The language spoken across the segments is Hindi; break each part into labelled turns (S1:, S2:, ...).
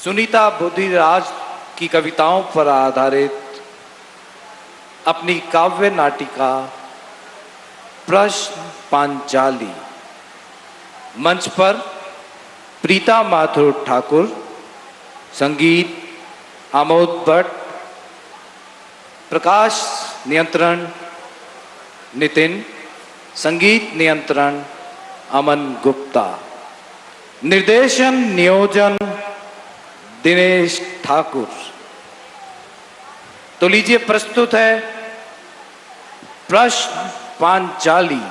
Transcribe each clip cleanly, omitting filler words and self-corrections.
S1: सुनीता बुद्धिराज की कविताओं पर आधारित अपनी काव्य नाटिका प्रश्न पांचाली मंच पर प्रीता माथुर ठाकुर, संगीत आमोद भट्ट, प्रकाश नियंत्रण नितिन, संगीत नियंत्रण अमन गुप्ता, निर्देशन नियोजन दिनेश ठाकुर। तो लीजिए प्रस्तुत है प्रश्न पांचाली।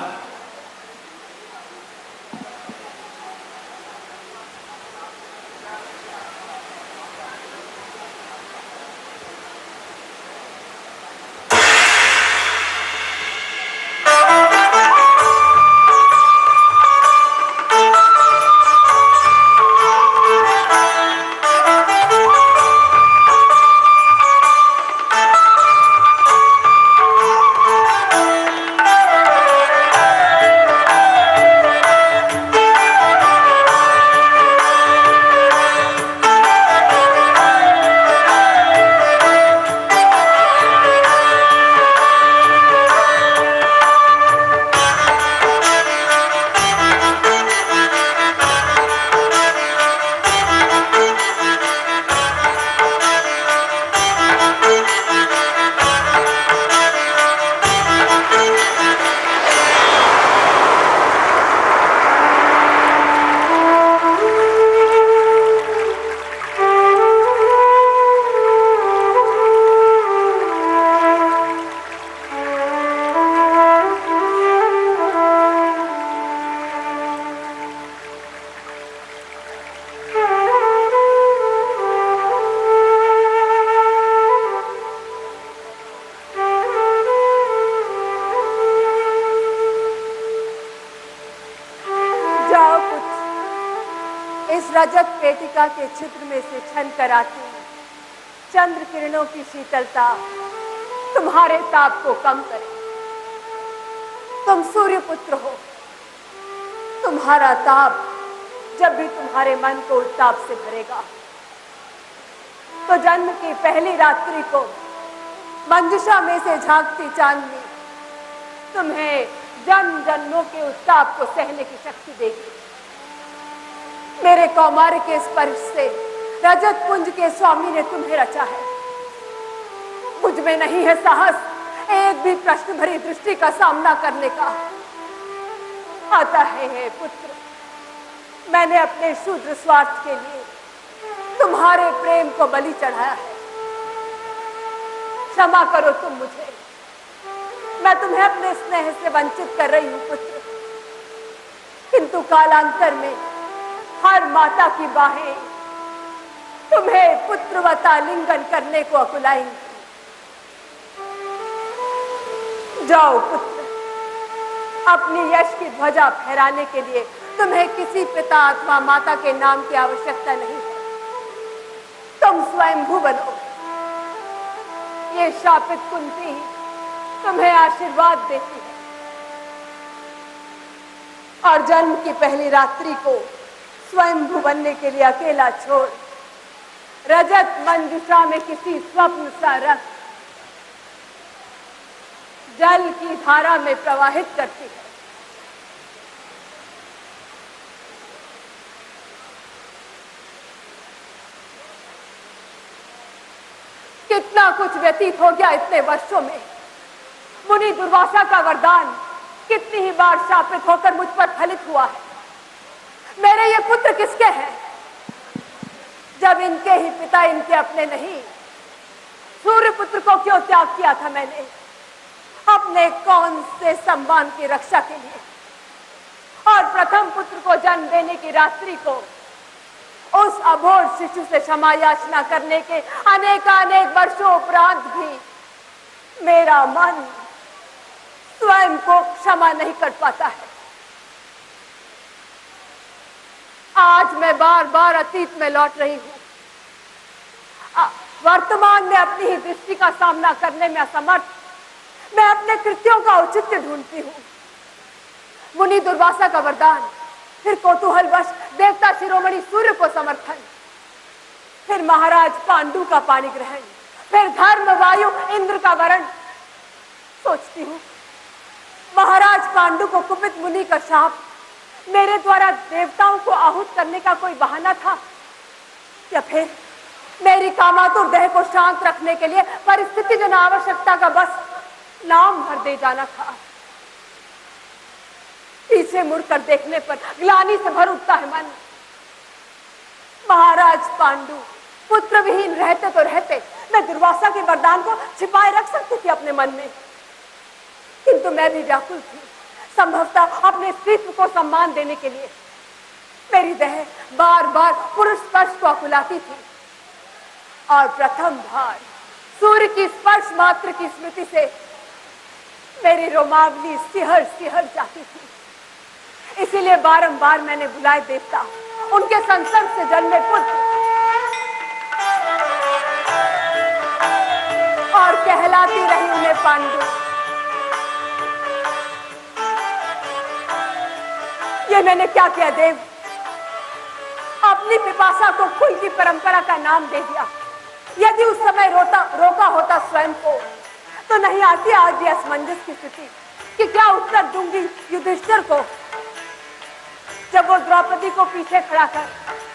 S2: रजत पेटिका के छिद्र में से छन कर आती चंद्र किरणों की शीतलता तुम्हारे ताप को कम करे। तुम सूर्य पुत्र हो, तुम्हारा ताप जब भी तुम्हारे मन को उत्ताप से भरेगा तो जन्म की पहली रात्रि को मंजुषा में से झांकती चांदनी तुम्हें जन्म जन्मों के उत्ताप को सहने की शक्ति देगी। मेरे कौमार के स्पर्श से रजत पुंज के स्वामी ने तुम्हें रचा है। मुझ में नहीं है साहस एक भी प्रश्न भरी दृष्टि का सामना करने का। आता है हे पुत्र, मैंने अपने शूद्र स्वार्थ के लिए तुम्हारे प्रेम को बलि चढ़ाया है। क्षमा करो तुम मुझे, मैं तुम्हें अपने स्नेह से वंचित कर रही हूं पुत्र। किंतु कालांतर में हर माता की बाहें तुम्हें पुत्रवत आलिंगन करने को अकुलाएंगी। जाओ पुत्र, अपनी यश की ध्वजा फहराने के लिए तुम्हें किसी पिता अथवा माता के नाम की आवश्यकता नहीं है। तुम स्वयंभू बनो। ये शापित कुंती ही तुम्हें आशीर्वाद देती है और जन्म की पहली रात्रि को स्वयंभू बनने के लिए अकेला छोड़ रजत मंजुषा में किसी स्वप्न सा रख जल की धारा में प्रवाहित करती है। कितना कुछ व्यतीत हो गया इतने वर्षों में। मुनि दुर्वासा का वरदान कितनी ही बार शापित होकर मुझ पर फलित हुआ है। मेरे ये पुत्र किसके हैं? जब इनके ही पिता इनके अपने नहीं, सूर्य पुत्र को क्यों त्याग किया था मैंने? अपने कौन से सम्मान की रक्षा के लिए? और प्रथम पुत्र को जन्म देने की रात्रि को उस अबोध शिशु से क्षमा याचना करने के अनेक वर्षों उपरांत भी मेरा मन स्वयं को क्षमा नहीं कर पाता है। आज मैं बार बार अतीत में लौट रही हूं। वर्तमान में अपनी ही दृष्टि का सामना करने में असमर्थ मैं अपने कृत्यों का औचित्य ढूंढती हूं। मुनि दुर्वासा का वरदान, फिर कौतूहलवश देवता शिरोमणि सूर्य को समर्थन। फिर महाराज पांडु का पाणी ग्रहण, फिर धर्म वायु इंद्र का वरण। सोचती हूँ महाराज पांडु को कुपित मुनि का शाप मेरे द्वारा देवताओं को आहूत करने का कोई बहाना था, या फिर मेरी कामातुर देह को शांत रखने के लिए परिस्थिति जन आवश्यकता का बस नाम भर दे जाना था। पीछे मुड़कर देखने पर ग्लानि से भर उठता है मन। महाराज पांडु पुत्र विहीन रहते तो रहते, मैं दुर्वासा के वरदान को छिपाए रख सकती थी अपने मन में, किंतु मैं भी व्याकुल थी, संभवतः अपने स्त्रीत्व को सम्मान देने के लिए। मेरी देह बार बार पुरुष स्पर्श को अकुलाती थी, और प्रथम बार सूर्य की स्पर्श मात्र की स्मृति से मेरी रोमावली सिहर सिहर जाती थी। इसीलिए बारंबार मैंने बुलाए देवता, उनके संसर्ग से जन्मे पुत्र, और कहलाती रही उन्हें पांडु। ये मैंने क्या किया देव? अपनी पिपासा को कुल की परंपरा का नाम दे दिया। यदि उस समय रोका होता स्वयं को, तो नहीं आती आज ये असमंजस की स्थिति कि क्या उत्तर दूंगी युधिष्ठिर को, जब वो द्रौपदी को पीछे खड़ा कर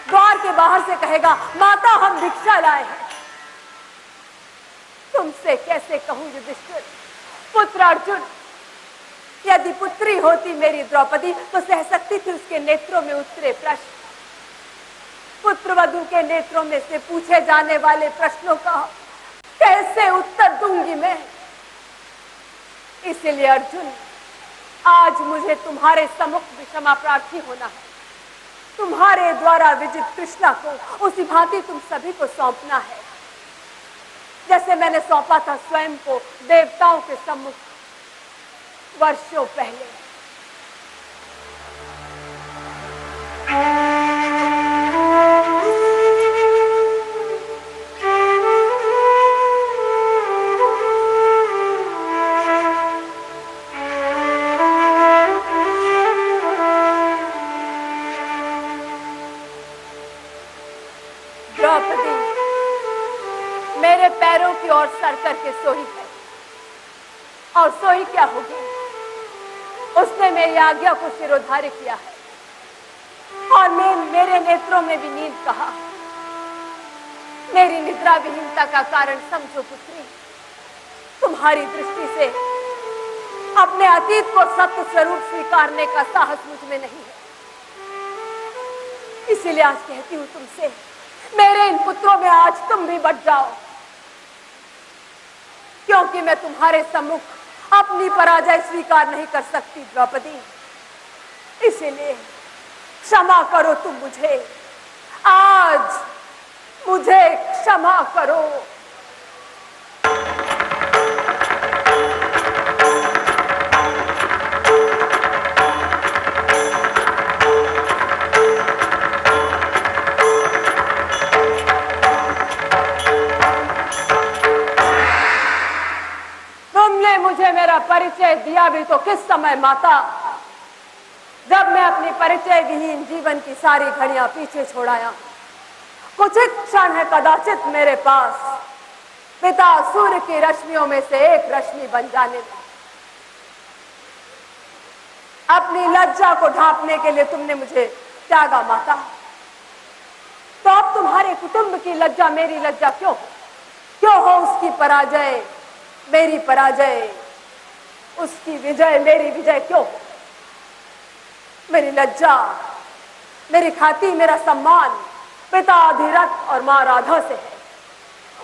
S2: द्वार के बाहर से कहेगा, माता हम भिक्षा लाए हैं। तुमसे कैसे कहूं युधिष्ठिर, पुत्र अर्जुन, यदि पुत्री होती मेरी द्रौपदी तो सह सकती थी उसके नेत्रों में उतरे प्रश्न। पुत्रवधू के नेत्रों में से पूछे जाने वाले प्रश्नों का कैसे उत्तर दूंगी मैं? इसलिए अर्जुन, आज मुझे तुम्हारे सम्मुख क्षमा प्रार्थी होना है। तुम्हारे द्वारा विजित कृष्णा को उसी भांति तुम सभी को सौंपना है, जैसे मैंने सौंपा था स्वयं को देवताओं के सम्मुख वर्षों पहले। द्रौपदी मेरे पैरों की ओर सर करके सोई है, और सोई क्या होगी? उसने मेरी आज्ञा को शिरोधार्य किया है, और मेरे नेत्रों में भी नींद कहा। मेरी निद्रा विहीनता का कारण समझो पुत्री, तुम्हारी दृष्टि से अपने अतीत को सत्य स्वरूप स्वीकारने का साहस मुझ में नहीं है। इसीलिए आज कहती हूं तुमसे, मेरे इन पुत्रों में आज तुम भी बढ़ जाओ, क्योंकि मैं तुम्हारे सम्मुख अपनी पराजय स्वीकार नहीं कर सकती द्रौपदी। इसीलिए क्षमा करो तुम मुझे, आज मुझे क्षमा करो। मुझे मेरा परिचय दिया भी तो किस समय माता, जब मैं अपनी परिचय विहीन जीवन की सारी घड़ियां पीछे छोड़ाया। कुछ एक क्षण है कदाचित मेरे पास पिता सूर्य की रश्मियों में से एक रश्मि बन जाने में। अपनी लज्जा को ढांपने के लिए तुमने मुझे त्यागा माता, तो अब तुम्हारे कुटुंब की लज्जा मेरी लज्जा क्यों हो? उसकी पराजय मेरी पराजय, उसकी विजय मेरी विजय क्यों? मेरी लज्जा, मेरी ख्याति, मेरा सम्मान पिता अधिरथ और मां राधा से है।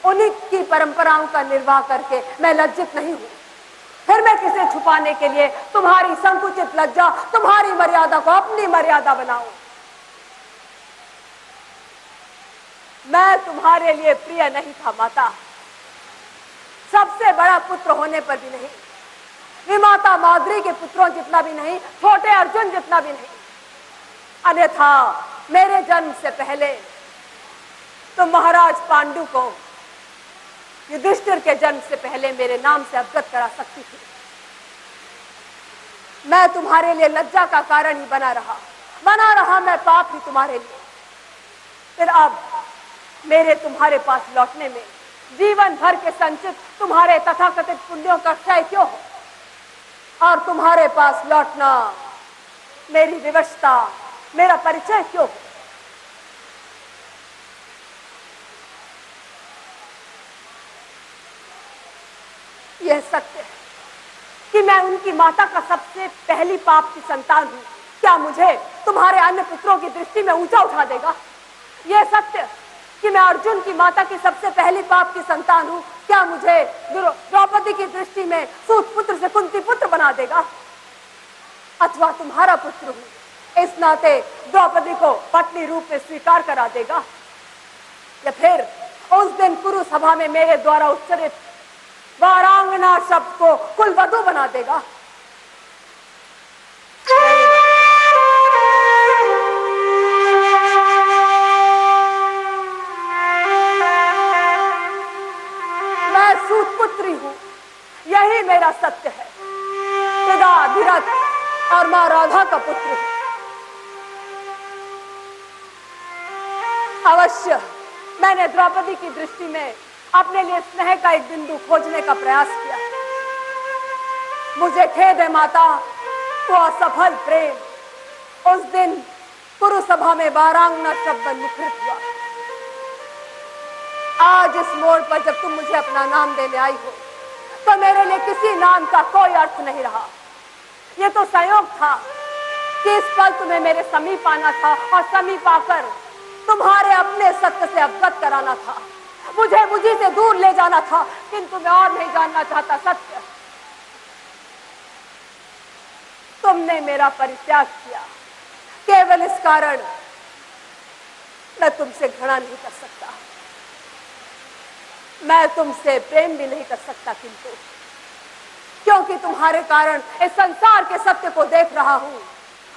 S2: उन्हीं की परंपराओं का निर्वाह करके मैं लज्जित नहीं हूं। फिर मैं किसे छुपाने के लिए तुम्हारी संकुचित लज्जा, तुम्हारी मर्यादा को अपनी मर्यादा बनाऊं? मैं तुम्हारे लिए प्रिय नहीं था माता, सबसे बड़ा पुत्र होने पर भी नहीं, विमाता माद्री के पुत्रों जितना भी नहीं, छोटे अर्जुन जितना भी नहीं। अन्यथा मेरे जन्म से पहले तो महाराज पांडु को युधिष्ठिर के जन्म से पहले मेरे नाम से अवगत करा सकती थी। मैं तुम्हारे लिए लज्जा का कारण ही बना रहा मैं पाप ही तुम्हारे लिए। फिर अब मेरे तुम्हारे पास लौटने में जीवन भर के संचित तुम्हारे तथाकथित पुण्यों का क्षय क्यों हो? और तुम्हारे पास लौटना मेरी विवशता, मेरा परिचय क्यों हो? यह सत्य है कि मैं उनकी माता का सबसे पहली पाप की संतान हूं। क्या मुझे तुम्हारे अन्य पुत्रों की दृष्टि में ऊंचा उठा देगा? यह सत्य कि मैं अर्जुन की माता की सबसे पहली पाप की संतान हूं। क्या मुझे द्रौपदी की दृष्टि में सूत पुत्र से कुंती पुत्र बना देगा? अथवा तुम्हारा पुत्र हूं, इस नाते द्रौपदी को पत्नी रूप में स्वीकार करा देगा? या फिर उस दिन कुरु सभा में मेरे द्वारा उच्चरित वारांगना शब्द को कुलवधू बना देगा? मैं सूतपुत्री हूं, यही मेरा सत्य है। पिता धीरथ और मां राधा का पुत्र हूं। अवश्य मैंने द्रौपदी की दृष्टि में अपने लिए स्नेह का एक बिंदु खोजने का प्रयास किया। मुझे खेद है माता, वो असफल प्रेम उस दिन कुरु सभा में वारांगना शब्द मुखरित हुआ। आज इस मोड़ पर जब तुम मुझे अपना नाम देने आई हो, तो मेरे लिए किसी नाम का कोई अर्थ नहीं रहा। ये तो संयोग था कि इस पल तुम्हें मेरे समीप आना था और समीप आकर तुम्हारे अपने सत्य से अवगत कराना था। मुझे मुझी से दूर ले जाना था, किंतु मैं और नहीं जानना चाहता सत्य। तुमने मेरा परित्याग किया केवल इस कारण मैं तुमसे घृणा नहीं कर सकता, मैं तुमसे प्रेम भी नहीं कर सकता, किंतु क्योंकि तुम्हारे कारण इस संसार के सत्य को देख रहा हूं,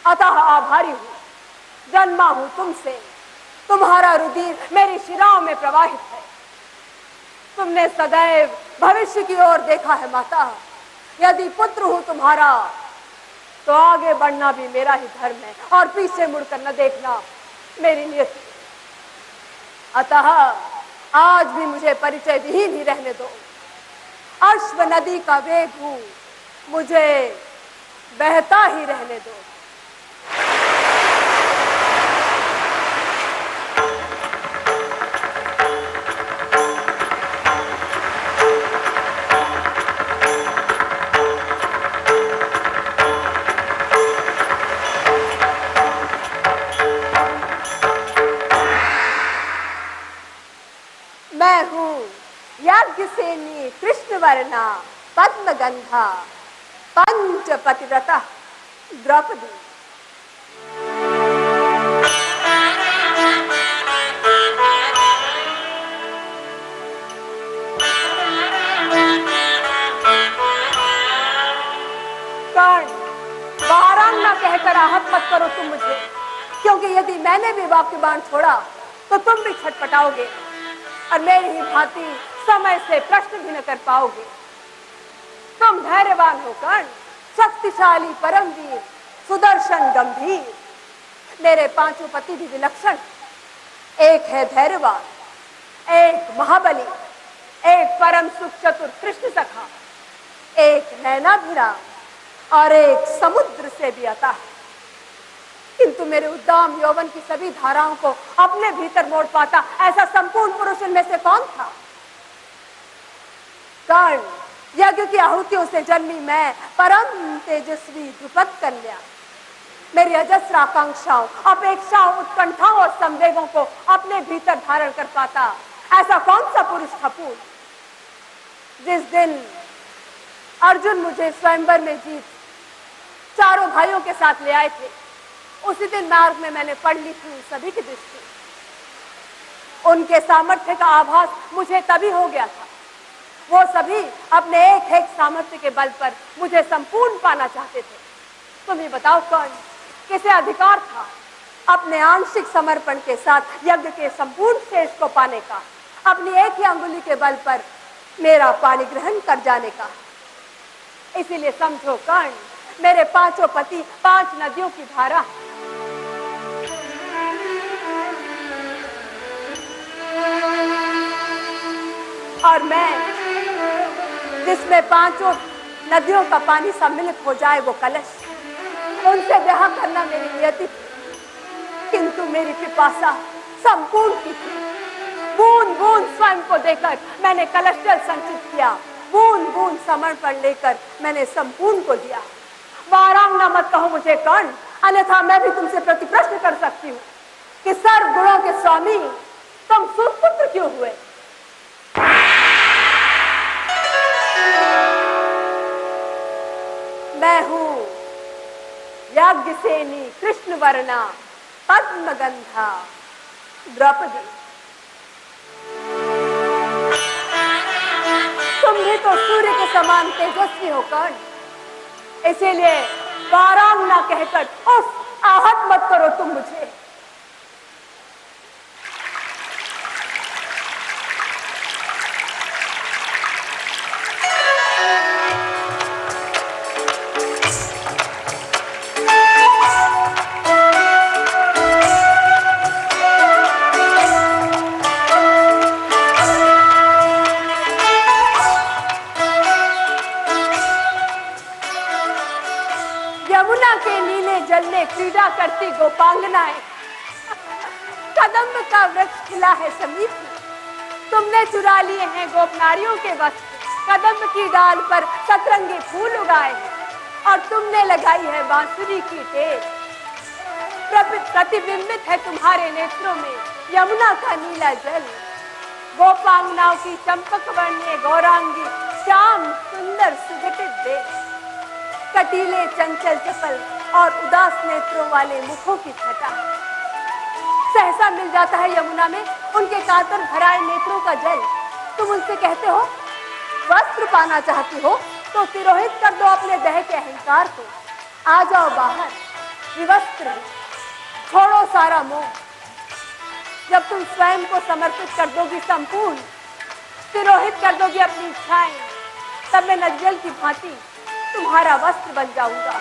S2: अतः आभारी हूं। जन्मा हूं तुमसे, तुम्हारा रुधिर मेरी शिराओं में प्रवाहित है। तुमने सदैव भविष्य की ओर देखा है माता। यदि पुत्र हूं तुम्हारा, तो आगे बढ़ना भी मेरा ही धर्म है और पीछे मुड़कर न देखना मेरी नियति। अतः आज भी मुझे परिचय विहीन ही रहने दो। अश्व नदी का वेग हूं, मुझे बहता ही रहने दो। मैं हूं याज्ञसेनी कृष्णवर्णा पद्मगंधा पंच पतिव्रता द्रौपदी। कर्ण, वारांगना कहकर आहत मत करो तुम मुझे, क्योंकि यदि मैंने भी वाक्य बाण छोड़ा तो तुम भी छटपटाओगे और मेरी ही भांति समय से प्रश्न भी न कर पाओगे। तुम धैर्यवान हो कर्ण, शक्तिशाली परमवीर, सुदर्शन गंभीर। मेरे पांचों पति भी विलक्षण, एक है धैर्यवान, एक महाबली, एक परम सुख चतुर कृष्ण सखा, एक नैनाभिराम और एक समुद्र से भी अतः। किंतु मेरे उद्दाम यौवन की सभी धाराओं को अपने भीतर मोड़ पाता ऐसा संपूर्ण पुरुष इनमें से कौन था? कर्ण, यज्ञ की आहुतियों से जन्मी मैं, परम तेजस्वी द्रुपद कन्या, मेरी अजस्र आकांक्षाओं, अपेक्षाओं, उत्कंठाओं और संवेगों को अपने भीतर धारण कर पाता ऐसा कौन सा पुरुष था पूर्ण? जिस दिन अर्जुन मुझे स्वयंवर में जीत चारों भाइयों के साथ ले आए थे, उसी दिन मार्ग में मैंने पढ़ ली थी सभी की दृष्टि। उनके सामर्थ्य का आभास मुझे तभी हो गया था। वो सभी अपने एक एक सामर्थ्य के बल पर मुझे संपूर्ण पाना चाहते थे। तुम ही बताओ कौन, किसे अधिकार था अपने आंशिक समर्पण के साथ यज्ञ के संपूर्ण शेष को पाने का, अपनी एक ही अंगुली के बल पर मेरा पानी ग्रहण कर जाने का? इसीलिए समझो कर्ण, मेरे पांचों पति 5 नदियों की धारा है। और मैं, जिसमें पांचों नदियों का पानी सम्मिलित हो जाए, वो कलश, उनसे ब्याह करना मेरी नियति थी। किंतु मेरी पिपासा संपूर्ण की थी। बूंद बूंद स्वयं को देकर मैंने कलश जल संचित किया, बूंद बूंद समर्पण लेकर मैंने संपूर्ण को दिया। वारांगना मत कहो मुझे कर्ण, अन्यथा मैं भी तुमसे प्रति प्रश्न कर सकती हूँ कि सर्व गुणों के स्वामी तुम सुपुत्र क्यों हुए? मैं हूँ याज्ञसेनी कृष्ण वर्णा पद्मगंधा द्रौपदी। तुम भी तो सूर्य के समान तेजस्वी हो कर्ण, इसीलिए वारांगना कहकर उफ आहत मत करो तुम मुझे। यमुना के नीले जल में क्रीड़ा करती गोपांगनाएं, कदम्ब का वृक्ष खिला है समीप में, तुमने चुरा लिए हैं गोप नारियों के वस्त्र, कदम्ब की डाल पर सतरंगी फूल उगाए हैं और तुमने लगाई है बांसुरी की टेर। प्रतिबिंबित है तुम्हारे नेत्रों में यमुना का नीला जल। गोपांगनाओं की चंपक वर्णीय गौरांगी श्याम सुंदर सुगठित देह, कटीले चंचल चपल और उदास नेत्रों वाले मुखों की छटा। सहसा मिल जाता है यमुना में उनके कातर भराए नेत्रों का जल। तुम उनसे कहते हो वस्त्र पाना चाहती हो तो तिरोहित कर दो अपने देह के अहंकार को। आ जाओ बाहर, विवस्त्र छोड़ो सारा मोह। जब तुम स्वयं को समर्पित कर दोगी संपूर्ण, तिरोहित कर दोगी अपनी इच्छाएं, तब मैं नजल की भांति तुम्हारा वस्त्र बन जाऊंगा,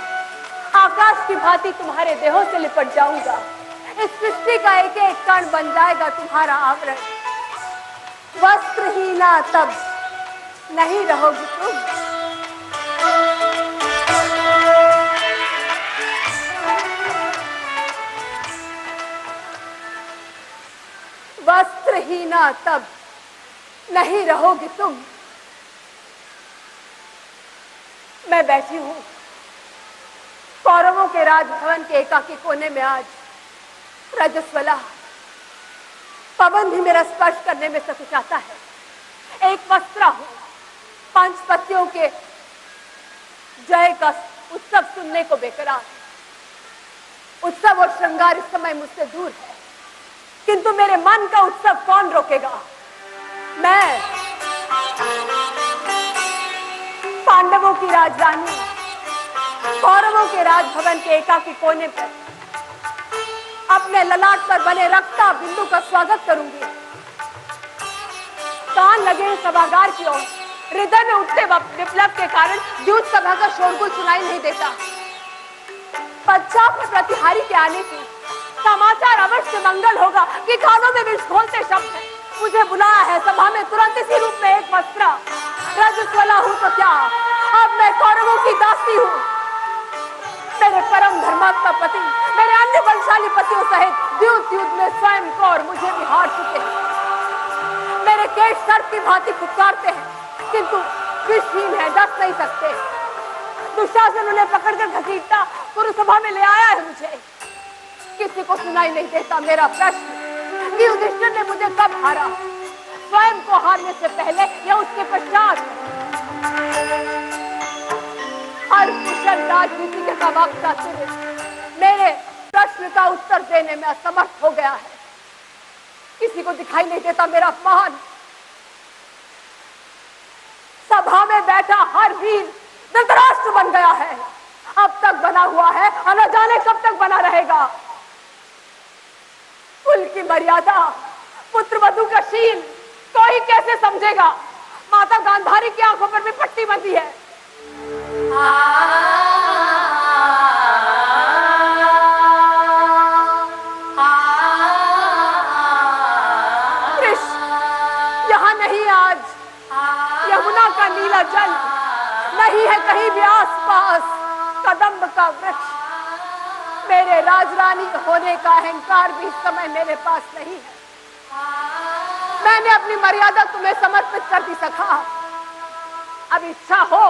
S2: आकाश की भांति तुम्हारे देहों से लिपट जाऊंगा। इस सृष्टि का एक एक कण बन जाएगा तुम्हारा आवरण। वस्त्रहीना तब नहीं रहोगी तुम। वस्त्रहीना तब नहीं रहोगी तुम। मैं बैठी हूं कौरवों के राजभवन के एकाकी कोने में आज, रजस्वला। पवन भी मेरा स्पर्श करने में सकुचाता है। एक वस्त्रा हूं, पांच पत्तियों के जय का उत्सव सुनने को बेकरार। उत्सव और श्रृंगार इस समय मुझसे दूर है, किंतु मेरे मन का उत्सव कौन रोकेगा? मैं पांडवों की राजधानी कौरवों के राजभवन के एकाकी कोने पर अपने ललाट पर बने रक्ता बिंदु का स्वागत करूंगी। कान लगे सभागार की ओर, हृदय में उठते विप्लव के कारण द्यूत सभा का शोरगुल सुनाई नहीं देता। पश्चात में प्रतिहारी के आने की समाचार अवश्य मंगल होगा कि कानों में विष घोलते शब्द है। मुझे बुलाया है सभा में तुरंत इसी रूप में एक वस्त्रा। रजस्वला हूं तो क्या, अब मैं कौरवों की दासी हूं। मेरे परम धर्मात्मा पति मेरे अन्य बलशाली पतियों सहित द्यूत युद्ध में स्वयं कौर मुझे भी हार चुके हैं। मेरे केश सर्प की भांति फुटकारते हैं, किंतु विषहीन है, डस नहीं सकते। दुशासन उन्हें पकड़कर घसीटता कुरुसभा में ले आया है मुझे। किसी को सुनाई नहीं देता मेरा प्रश्न कि युधिष्ठिर ने मुझे कब हारा, स्वयं को हारने से पहले या उसके पश्चात। हर कुशल राजनीति के प्रवक्ता मेरे प्रश्न का उत्तर देने में असमर्थ हो गया है। किसी को दिखाई नहीं देता मेरा अपमान। सभा में बैठा हर वीर धृतराष्ट्र बन गया है। अब तक बना हुआ है, न जाने कब तक बना रहेगा। कुल की मर्यादा, पुत्र वधू का शील कोई कैसे समझेगा? माता गांधारी की आंखों पर भी पट्टी बंधी है। कृष्ण यहाँ नहीं आज, नहीं है कहीं भी आसपास कदम्ब का वृक्ष। मेरे राजरानी होने का अहंकार भी इस समय मेरे पास नहीं है। मैंने अपनी मर्यादा तुम्हें समर्पित कर दी सखा। अब इच्छा हो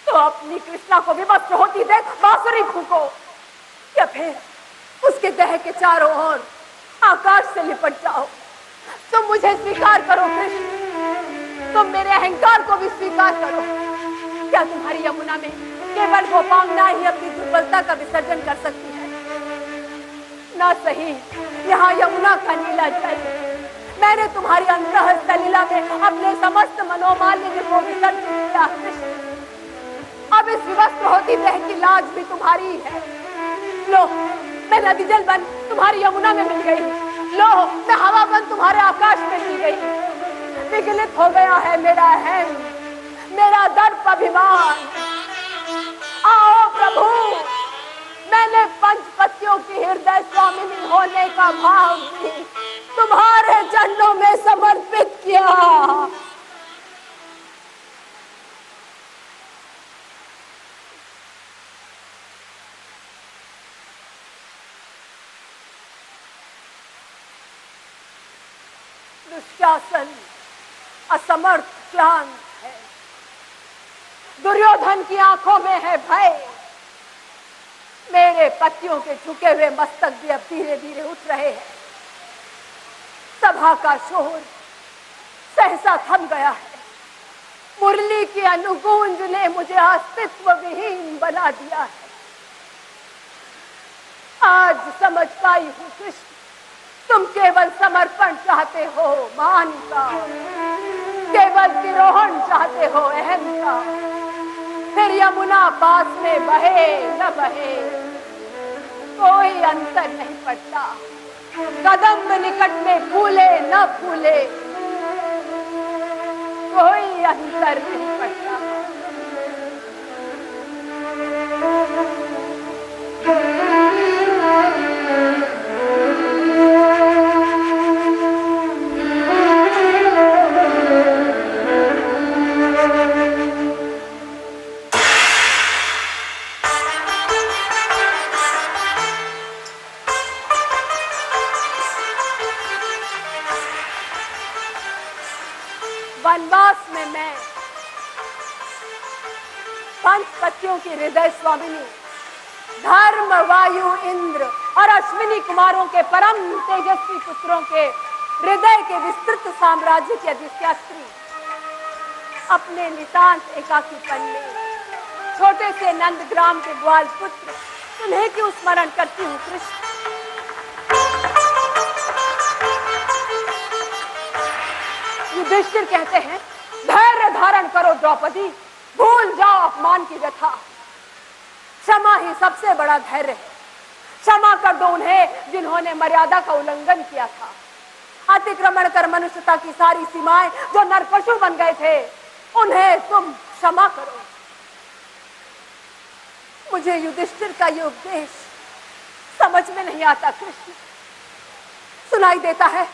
S2: तो अपनी कृष्णा को विवस्त्र होती देख बांसुरी फूको, या फिर उसके देह के चारों ओर आकाश से लिपट जाओ। तुम मुझे स्वीकार करो कृष्ण, तुम मेरे अहंकार को भी स्वीकार करो। क्या तुम्हारी यमुना में केवल गोपांगना ही अपनी दुर्बलता का विसर्जन कर सकती है? ना सही, यहाँ यमुना का नीला जल। मैंने तुम्हारी अंतः सलीला में अपने समस्त मनोमाल्य को विसर्जित किया कृष्ण। अब इस विवस्त्र होती देह की लाज भी तुम्हारी ही है। लो, मैं नदी जल बन तुम्हारी यमुना में मिल गई। लो, मैं हवा बन तुम्हारे आकाश में मिल गई। विगलित हो गया है मेरा अहम, मेरा दर्प अभिमान। आओ प्रभु, मैंने पंचपतियों की हृदय स्वामिनी होने का भाव भी तुम्हारे चरणों में समर्पित किया। दुशासन असमर्थ क्लांत है, दुर्योधन की आंखों में है भय। मेरे पतियों के झुके हुए मस्तक भी अब धीरे धीरे उठ रहे हैं। सभा का शोर सहसा थम गया है। मुरली की अनुगूंज ने मुझे अस्तित्व विहीन बना दिया है। आज समझ पाई हूँ कृष्ण, तुम केवल समर्पण चाहते हो मान का, केवल तिरोहन चाहते हो अहम का। फिर यमुना पास में बहे न बहे कोई अंतर नहीं पड़ता। कदम निकट में फूले न फूले कोई अंतर नहीं पड़ता। वनवास में मैं पंचपतियों की हृदय स्वामिनी, धर्म वायु इंद्र और अश्विनी कुमारों के परम तेजस्वी पुत्रों के हृदय के विस्तृत साम्राज्य की अधिष्ठात्री, अपने नितांत एकाकीपन में छोटे से नंदग्राम के ग्वाल पुत्र तुम्हें क्यों स्मरण करती हूँ कृष्ण। युधिष्ठिर कहते हैं, धैर्य धारण करो द्रौपदी, भूल जाओ अपमान की व्यथा। क्षमा ही सबसे बड़ा धैर्य है। क्षमा कर दो उन्हें जिन्होंने मर्यादा का उल्लंघन किया था, अतिक्रमण कर मनुष्यता की सारी सीमाएं जो नरपशु बन गए थे, उन्हें तुम क्षमा करो। मुझे युधिष्ठिर का ये उपदेश समझ में नहीं आता कृष्ण। सुनाई देता है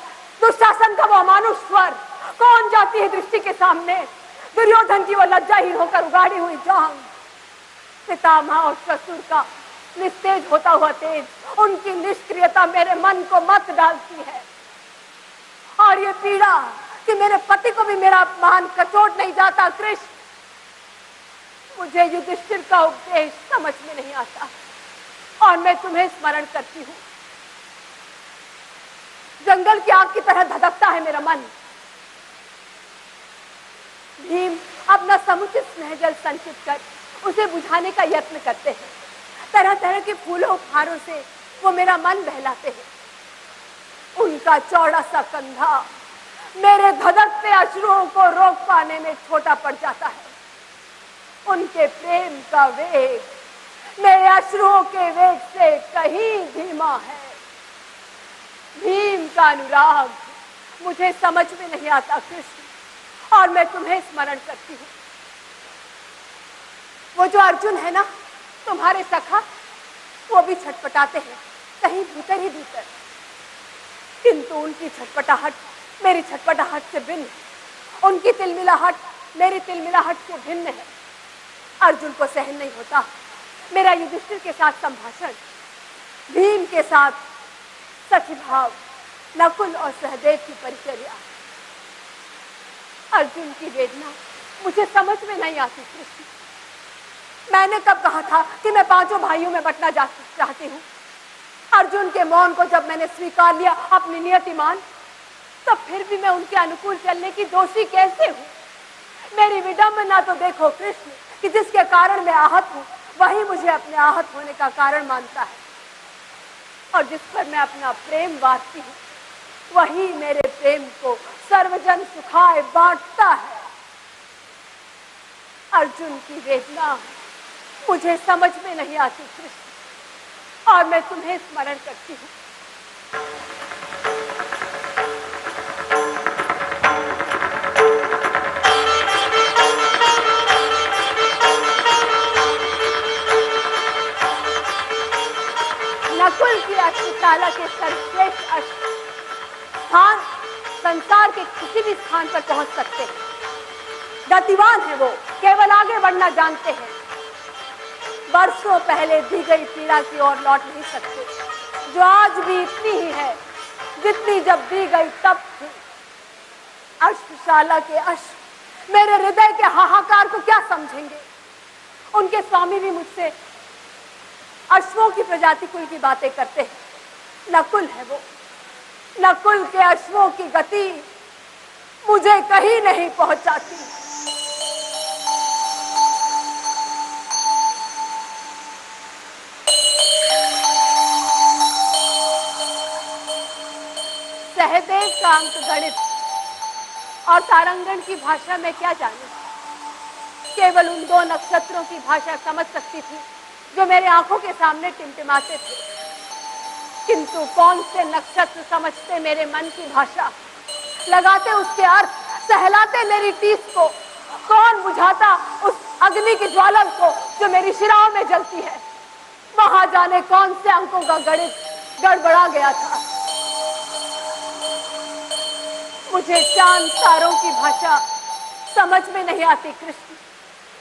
S2: दुशासन का वो अमानुष स्वर, कौन जाती है दृष्टि के सामने। दुर्योधन की वो लज्जाहीन होकर उगाड़ी हुई जांग, पितामह और ससुर का निस्तेज होता हुआ तेज, उनकी निष्क्रियता मेरे मन को मत डालती है। और ये पीड़ा कि मेरे पति को भी मेरा अपमान कचोट नहीं जाता कृष्ण। मुझे युधिष्ठिर का उपदेश समझ में नहीं आता और मैं तुम्हें स्मरण करती हूँ। जंगल की आग की तरह धधकता है मेरा मन। भीम अपना समुचित स्नेह जल संचित कर उसे बुझाने का यत्न करते हैं। तरह तरह के फूलों फारों से वो मेरा मन बहलाते हैं। उनका चौड़ा सा कंधा मेरे धधकते अश्रुओं को रोक पाने में छोटा पड़ जाता है। उनके प्रेम का वेग मेरे अश्रुओं के वेग से कहीं धीमा है। भीम का अनुराग मुझे समझ में नहीं आता कृष्ण और मैं तुम्हें स्मरण करती हूँ। वो जो अर्जुन है ना तुम्हारे सखा, वो भी छटपटाते हैं कहीं भीतर ही भीतर, किंतु उनकी छटपटाहट मेरी छटपटाहट से भिन्न, उनकी तिलमिलाहट मेरी तिलमिलाहट से भिन्न है। अर्जुन को सहन नहीं होता मेरा युधिष्ठिर के साथ संभाषण, भीम के साथ सखीभाव, नकुल और सहदेव की परिचर्या। अर्जुन की वेदना मुझे समझ में नहीं आती कृष्ण। मैंने कब कहा था कि मैं पांचों भाइयों में बंटना चाहती हूँ? अर्जुन के मौन को जब मैंने स्वीकार लिया अपनी नियति मान, तब फिर भी मैं उनके अनुकूल चलने की दोषी कैसे हूँ? मेरी विडंबना तो देखो कृष्ण कि जिसके कारण मैं आहत हूँ वही मुझे अपने आहत होने का कारण मानता है, और जिस पर मैं अपना प्रेम बांटती हूँ वही मेरे प्रेम को सर्वजन सुखाए बांटता है। अर्जुन की वेदना मुझे समझ में नहीं आती कृष्ण, और मैं तुम्हें स्मरण करती हूँ। नकुल की अश्वशाला के सर्वश्रेष्ठ अश्व स्थान संसार के किसी भी स्थान पर पहुंच सकते हैं। गतिवान है वो, केवल आगे बढ़ना जानते हैं। वर्षों पहले दी गई पीड़ा की ओर लौट नहीं सकते, जो आज भी इतनी ही है जितनी जब दी गई तब थी। अश्वशाला के अश्व मेरे हृदय के हाहाकार को क्या समझेंगे? उनके स्वामी भी मुझसे अश्वों की प्रजाति कुल की बातें करते हैं। नकुल है वो, नकुल के अश्वों की गति मुझे कहीं नहीं पहुंचाती। सहदेव का अंक गणित और तारांगण की भाषा में क्या जानूं? केवल उन दो नक्षत्रों की भाषा समझ सकती थी जो मेरे आंखों के सामने टिमटिमाते थे, किंतु कौन से नक्षत्र समझते मेरे मन की भाषा, लगाते उसके अर्थ, सहलाते मेरी टीस को? कौन बुझाता उस अग्नि की ज्वाला को जो मेरी शिराओं में जलती है? वहां जाने कौन से अंकों का गणित गड़बड़ा गया था। मुझे चांद तारों की भाषा समझ में नहीं आती कृष्ण,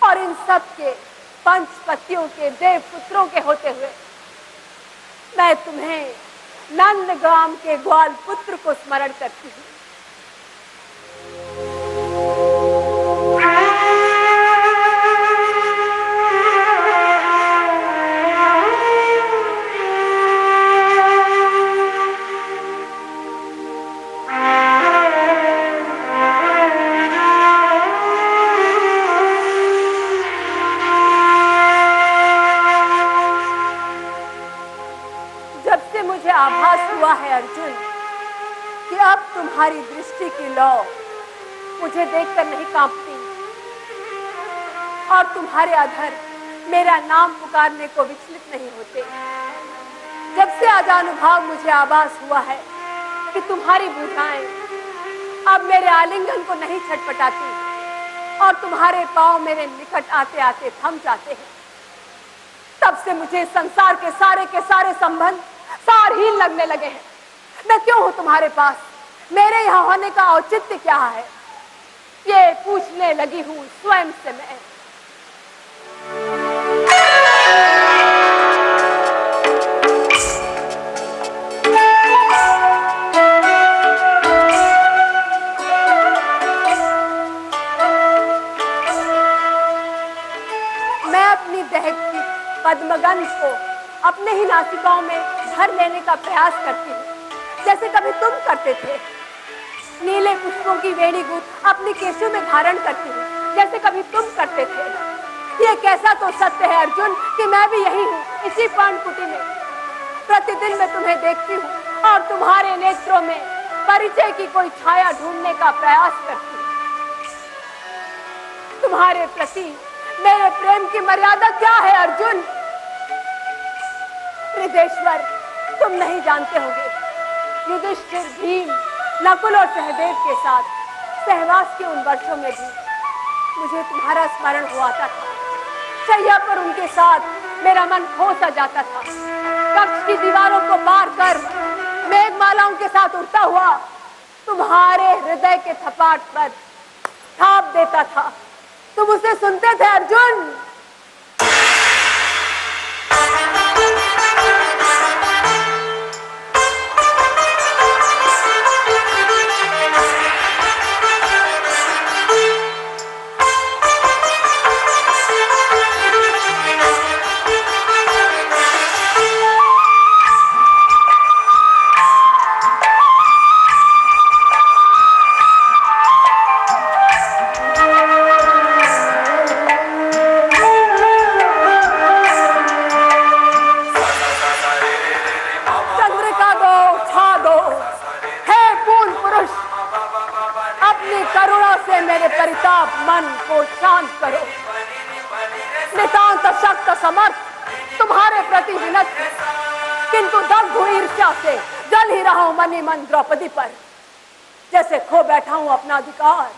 S2: और इन सब के पंच पतियों के देव पुत्रों के होते हुए मैं तुम्हें नंदगाम के ग्वाल पुत्र को स्मरण करती हूँ। आभास हुआ है अर्जुन कि अब तुम्हारी दृष्टि की लौ मुझे देखकर नहीं कांपती, और तुम्हारे अधर मेरा नाम पुकारने को विचलित नहीं होते। जब से आजानुभाव मुझे आभास हुआ है कि तुम्हारी भुजाएं अब मेरे आलिंगन को नहीं छटपटाती, और तुम्हारे पांव मेरे निकट आते आते थम जाते हैं, तब से मुझे संसार के सारे संबंध सारहीन लगने लगे हैं। मैं क्यों हूं तुम्हारे पास? मेरे यहां होने का औचित्य क्या है? ये पूछने लगी हूं स्वयं से मैं। मैं अपनी दहकती पद्मगंध को अपने ही नासिकाओं में भर लेने का प्रयास करती हूँ, जैसे कभी तुम करते थे। नीले पुष्पों की वेणी गूंथ अपने केशों में धारण करती हूँ, जैसे कभी तुम करते थे। ये कैसा तो सत्य है अर्जुन कि मैं भी यही हूँ, इसी पर्णकुटी में। प्रतिदिन मैं तुम्हें देखती हूँ और तुम्हारे नेत्रों में परिचय की कोई छाया ढूंढने का प्रयास करती हूँ। तुम्हारे प्रति मेरे प्रेम की मर्यादा क्या है अर्जुन? हृदेश्वर, तुम नहीं जानते होगे, युधिष्ठिर, भीम, नकुल और सहदेव के साथ सहवास के उन वर्षों में भी मुझे तुम्हारा स्मरण हुआ था। शैया पर उनके साथ मेरा मन खो सा जाता था। कक्ष की दीवारों को पार कर मेघमालाओं के साथ उड़ता हुआ तुम्हारे हृदय के थपाट पर थाप देता था। तुम उसे सुनते थे अर्जुन? मेरे परिताप मन को शांत करो। नितांत शक्त समर्थ तुम्हारे प्रति विनत है, किंतु दग्ध हुई ईर्ष्या से जल ही रहा हूं मन ही मन द्रौपदी पर। जैसे खो बैठा हूं अपना अधिकार,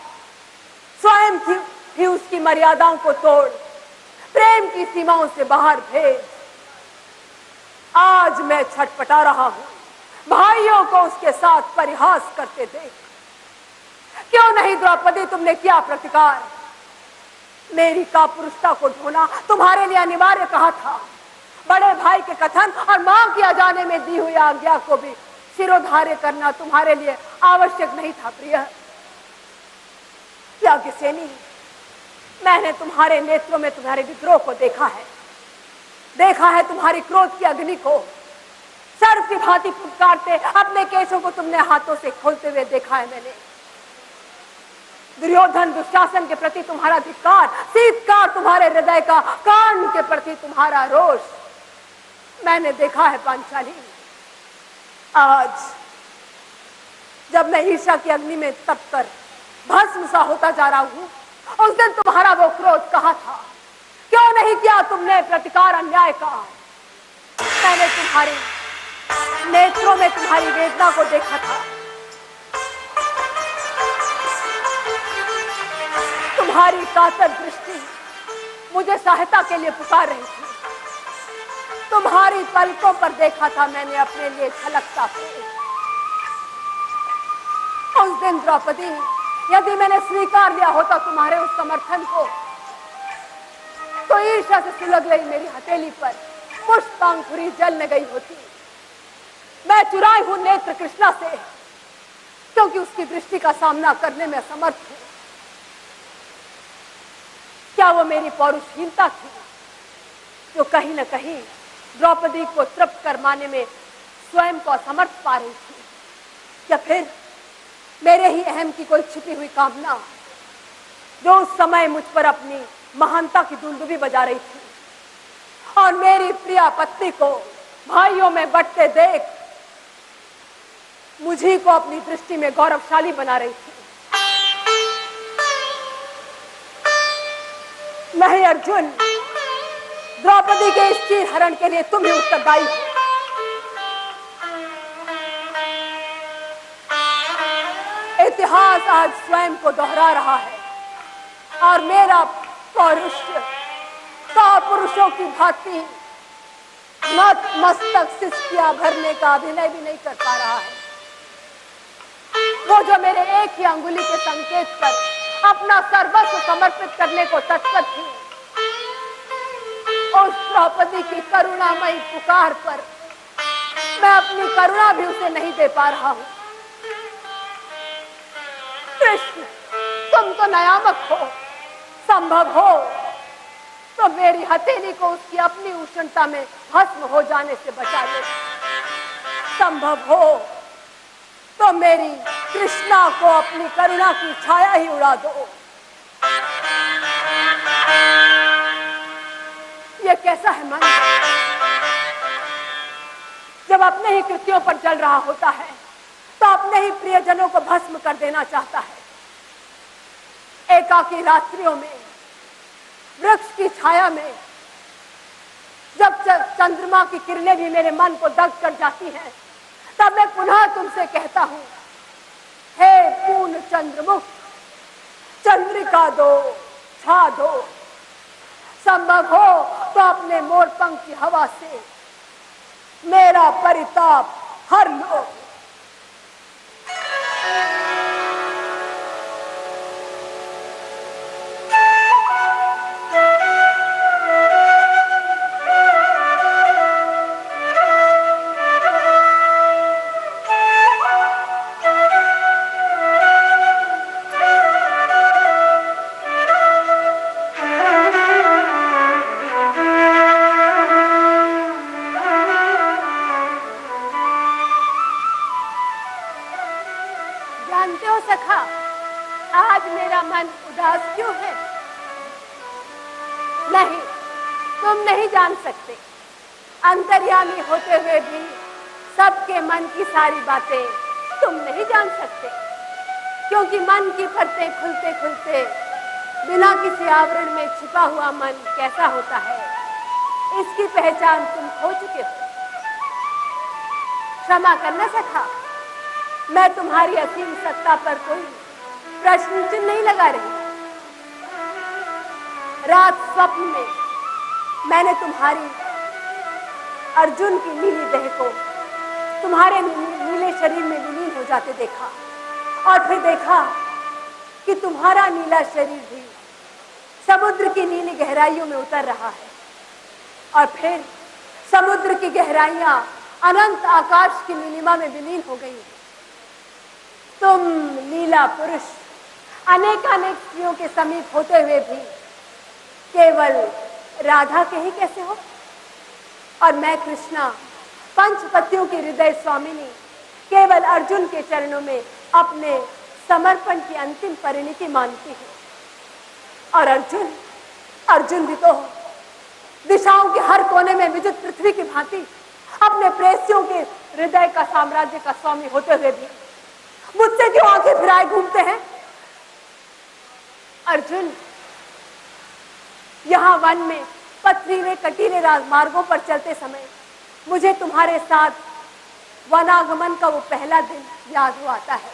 S2: स्वयं ही उसकी मर्यादाओं को तोड़ प्रेम की सीमाओं से बाहर भेज। आज मैं छटपटा रहा हूं भाइयों को उसके साथ परिहास करते देख। क्यों नहीं द्रौपदी तुमने किया प्रतिकार? मेरी कापुरुषता को ढोना तुम्हारे लिए अनिवार्य कहा था। बड़े भाई के कथन और मां की अजाने में दी हुई आज्ञा को भी शिरोधार्य करना तुम्हारे लिए आवश्यक नहीं था प्रिय। याज्ञसेनी, मैंने तुम्हारे नेत्रों में तुम्हारे विद्रोह को देखा है तुम्हारी क्रोध की अग्नि को। सर्प की भांति फुटकारते अपने केशों को तुमने हाथों से खोलते हुए देखा है मैंने। दुर्योधन दुशासन के प्रति तुम्हारा धिक्कार, शीतकार तुम्हारे हृदय का, कर्ण के प्रति तुम्हारा रोष मैंने देखा है पांचाली। आज जब मैं ईर्ष्या की अग्नि में तपकर भस्म सा होता जा रहा हूं, उस दिन तुम्हारा वो क्रोध कहा था। क्यों नहीं किया तुमने प्रतिकार अन्याय का? मैंने तुम्हारे नेत्रों में तुम्हारी वेदना को देखा था। तुम्हारी कातर दृष्टि मुझे सहायता के लिए पुकार रही थी। तुम्हारी पलकों पर देखा था मैंने अपने लिए झलकता हुआ। उस दिन द्रौपदी, यदि मैंने स्वीकार लिया होता तुम्हारे उस समर्थन को, तो ईर्ष्या से सुलग गई मेरी हथेली पर पुष्पांकुरी जल न गई होती। मैं चुराई हूं नेत्र कृष्णा से, क्योंकि उसकी दृष्टि का सामना करने में असमर्थ हूं। क्या वो मेरी पौरुषहीनता थी जो कहीं न कहीं द्रौपदी को तृप्त करवाने में स्वयं को असमर्थ पा रही थी, या फिर मेरे ही अहम की कोई छिपी हुई कामना जो उस समय मुझ पर अपनी महानता की दुंदुभी बजा रही थी और मेरी प्रिया पत्नी को भाइयों में बंटते देख मुझी को अपनी दृष्टि में गौरवशाली बना रही थी। नहीं अर्जुन, द्रौपदी के इस चीर हरण के लिए तुम ही उत्तरदायी हो। इतिहास आज स्वयं को दोहरा रहा है और मेरा पौरुष पुरुषों की भांति मत मस्तक सिसकियां भरने का अभिनय भी नहीं कर पा रहा है। वो जो मेरे एक ही अंगुली के संकेत पर अपना सर्वस्व समर्पित करने को तत्पर थी, उस द्रौपदी की करुणामयी पुकार पर मैं अपनी करुणा भी उसे नहीं दे पा रहा हूं। कृष्ण, तुम तो नयामक हो, संभव हो तो मेरी हथेली को उसकी अपनी उष्णता में भस्म हो जाने से बचा दो। संभव हो तो मेरी कृष्णा को अपनी करुणा की छाया ही उड़ा दो। ये कैसा है मन, जब अपने ही कृत्यों पर चल रहा होता है तो अपने ही प्रियजनों को भस्म कर देना चाहता है। एकाकी रात्रियों में, वृक्ष की छाया में, जब चंद्रमा की किरणें भी मेरे मन को दग्ध कर जाती हैं, तब मैं पुनः तुमसे कहता हूं, हे पूर्ण चंद्रमुख, चंद्रिका दो, छा दो। संभव हो तो अपने मोरपंख की हवा से मेरा परिताप हर लो। जानते हो सखा, आज मेरा मन उदास क्यों है? नहीं, तुम नहीं जान सकते। अंतर्यामी होते हुए भी सबके मन की सारी बातें तुम नहीं जान सकते। क्योंकि मन की परतें खुलते खुलते बिना किसी आवरण में छिपा हुआ मन कैसा होता है, इसकी पहचान तुम खो चुके हो। क्षमा करना सखा, मैं तुम्हारी असीम सत्ता पर कोई प्रश्न चिन्ह नहीं लगा रही। रात स्वप्न में मैंने तुम्हारी अर्जुन की नीली देह को तुम्हारे नीले शरीर में विलीन हो जाते देखा, और फिर देखा कि तुम्हारा नीला शरीर भी समुद्र की नीली गहराइयों में उतर रहा है, और फिर समुद्र की गहराइयां अनंत आकाश की नीलिमा में विलीन हो गई। तुम लीला पुरुष अनेकानेक स्त्रियों के समीप होते हुए भी केवल राधा के ही कैसे हो, और मैं कृष्णा पंचपतियों की हृदय स्वामिनी केवल अर्जुन के चरणों में अपने समर्पण की अंतिम परिणति मानती हूँ। और अर्जुन भी तो दिशाओं के हर कोने में विद्युत पृथ्वी की भांति अपने प्रेयसियों के हृदय का साम्राज्य का स्वामी होते हुए भी मुझसे क्यों आंखें फिराए घूमते हैं। अर्जुन, यहां वन में पथरीले कटीले राजमार्गों पर चलते समय मुझे तुम्हारे साथ वनागमन का वो पहला दिन याद हो आता है,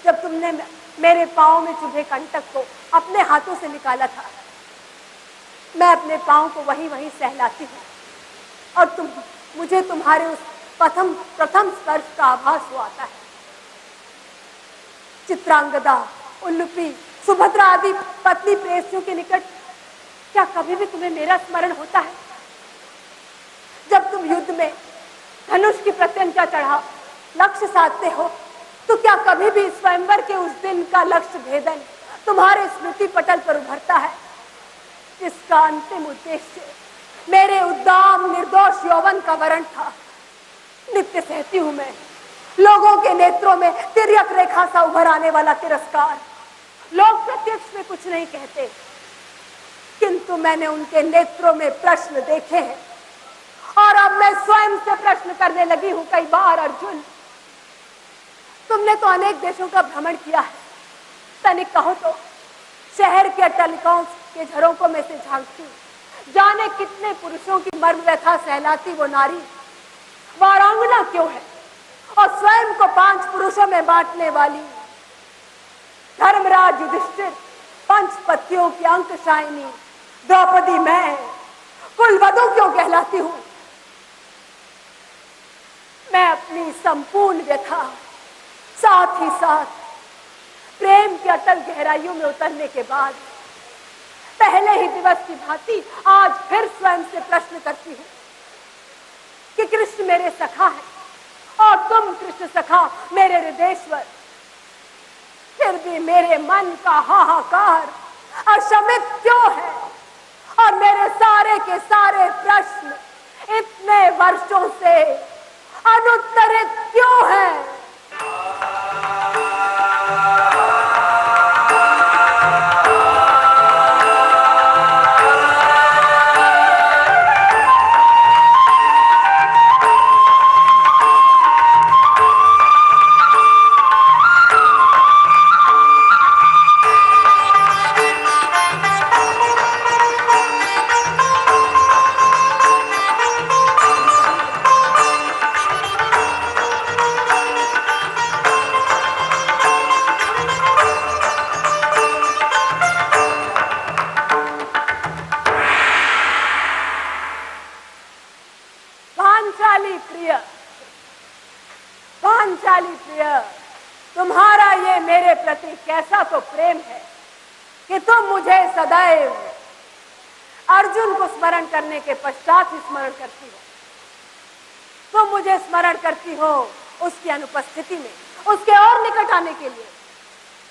S2: जब तुमने मेरे पांव में चुभे कंटक को अपने हाथों से निकाला था। मैं अपने पांव को वहीं वहीं सहलाती हूँ, और मुझे तुम्हारे उस प्रथम स्पर्श का आभास हो आता है। चित्रांगदा, उल्लूपी, सुभद्रा आदि पत्नी प्रेयसियों के निकट क्या कभी भी तुम्हें मेरा स्मरण होता है? जब तुम युद्ध में धनुष की प्रत्यंचा चढ़ा लक्ष्य साधते हो, तो क्या कभी भी स्वयंवर के उस दिन का लक्ष्य भेदन तुम्हारे स्मृति पटल पर उभरता है, जिसका अंतिम उद्देश्य मेरे उद्दाम निर्दोष यौवन का वरण था? नित्य सहती हूं मैं लोगों के नेत्रों में तिर्यक रेखा सा उभर आने वाला तिरस्कार। लोग प्रत्यक्ष में कुछ नहीं कहते, किंतु मैंने उनके नेत्रों में प्रश्न देखे हैं, और अब मैं स्वयं से प्रश्न करने लगी हूं कई बार। अर्जुन, तुमने तो अनेक देशों का भ्रमण किया है, तनिक कहो तो शहर के अट्टालिकाओं के झरोकों में से झांकती जाने कितने पुरुषों की मर्म व्यथा सहलाती वो नारी वारांगना क्यों है, और स्वयं को 5 पुरुषों में बांटने वाली धर्मराज युधिष्ठिर, पंचपतियों की अंकशायनी द्रौपदी मैं कुलवधू क्यों कहलाती हूं? मैं अपनी संपूर्ण व्यथा साथ ही साथ प्रेम की अटल गहराइयों में उतरने के बाद पहले ही दिवस की भांति आज फिर स्वयं से प्रश्न करती हूं कि कृष्ण मेरे सखा है और तुम कृष्ण सखा मेरे हृदयेश्वर, फिर भी मेरे मन का हाहाकार अशमित क्यों है, और मेरे सारे के सारे प्रश्न इतने वर्षों से अनुत्तरित क्यों है? तुम्हारा ये मेरे प्रति कैसा तो प्रेम है कि तुम मुझे सदैव अर्जुन को स्मरण करने के पश्चात ही स्मरण करती हो। तुम मुझे स्मरण करती हो उसकी अनुपस्थिति में, उसके और निकट आने के लिए,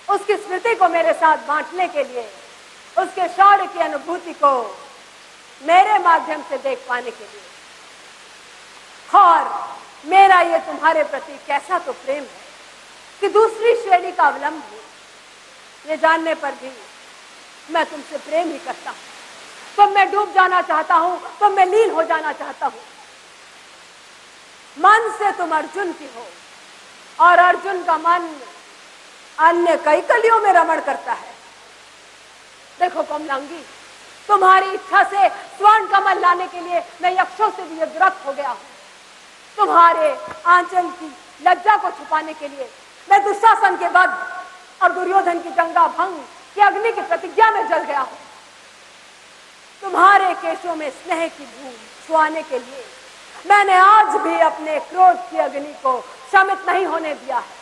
S2: उसकी स्मृति को मेरे साथ बांटने के लिए, उसके शौर्य की अनुभूति को मेरे माध्यम से देख पाने के लिए। और मेरा ये तुम्हारे प्रति कैसा तो प्रेम है कि दूसरी श्रेणी का अवलंब हूं, ये जानने पर भी मैं तुमसे प्रेम ही करता हूं। तो मैं डूब जाना चाहता हूं, तो मैं लीन हो जाना चाहता हूं। मन से तुम अर्जुन की हो और अर्जुन का मन अन्य कई कलियों में रमण करता है। देखो कोमलांगी, तुम्हारी इच्छा से स्वर्ण कमल लाने के लिए मैं यक्षों से भी विरक्त हो गया हूं। तुम्हारे आंचल की लज्जा को छुपाने के लिए मैं दुशासन के वध और दुर्योधन की गंगा भंग की अग्नि की प्रतिज्ञा में जल गया हूं। तुम्हारे केशों में स्नेह की धूल छुआने के लिए मैंने आज भी अपने क्रोध की अग्नि को शमित नहीं होने दिया है।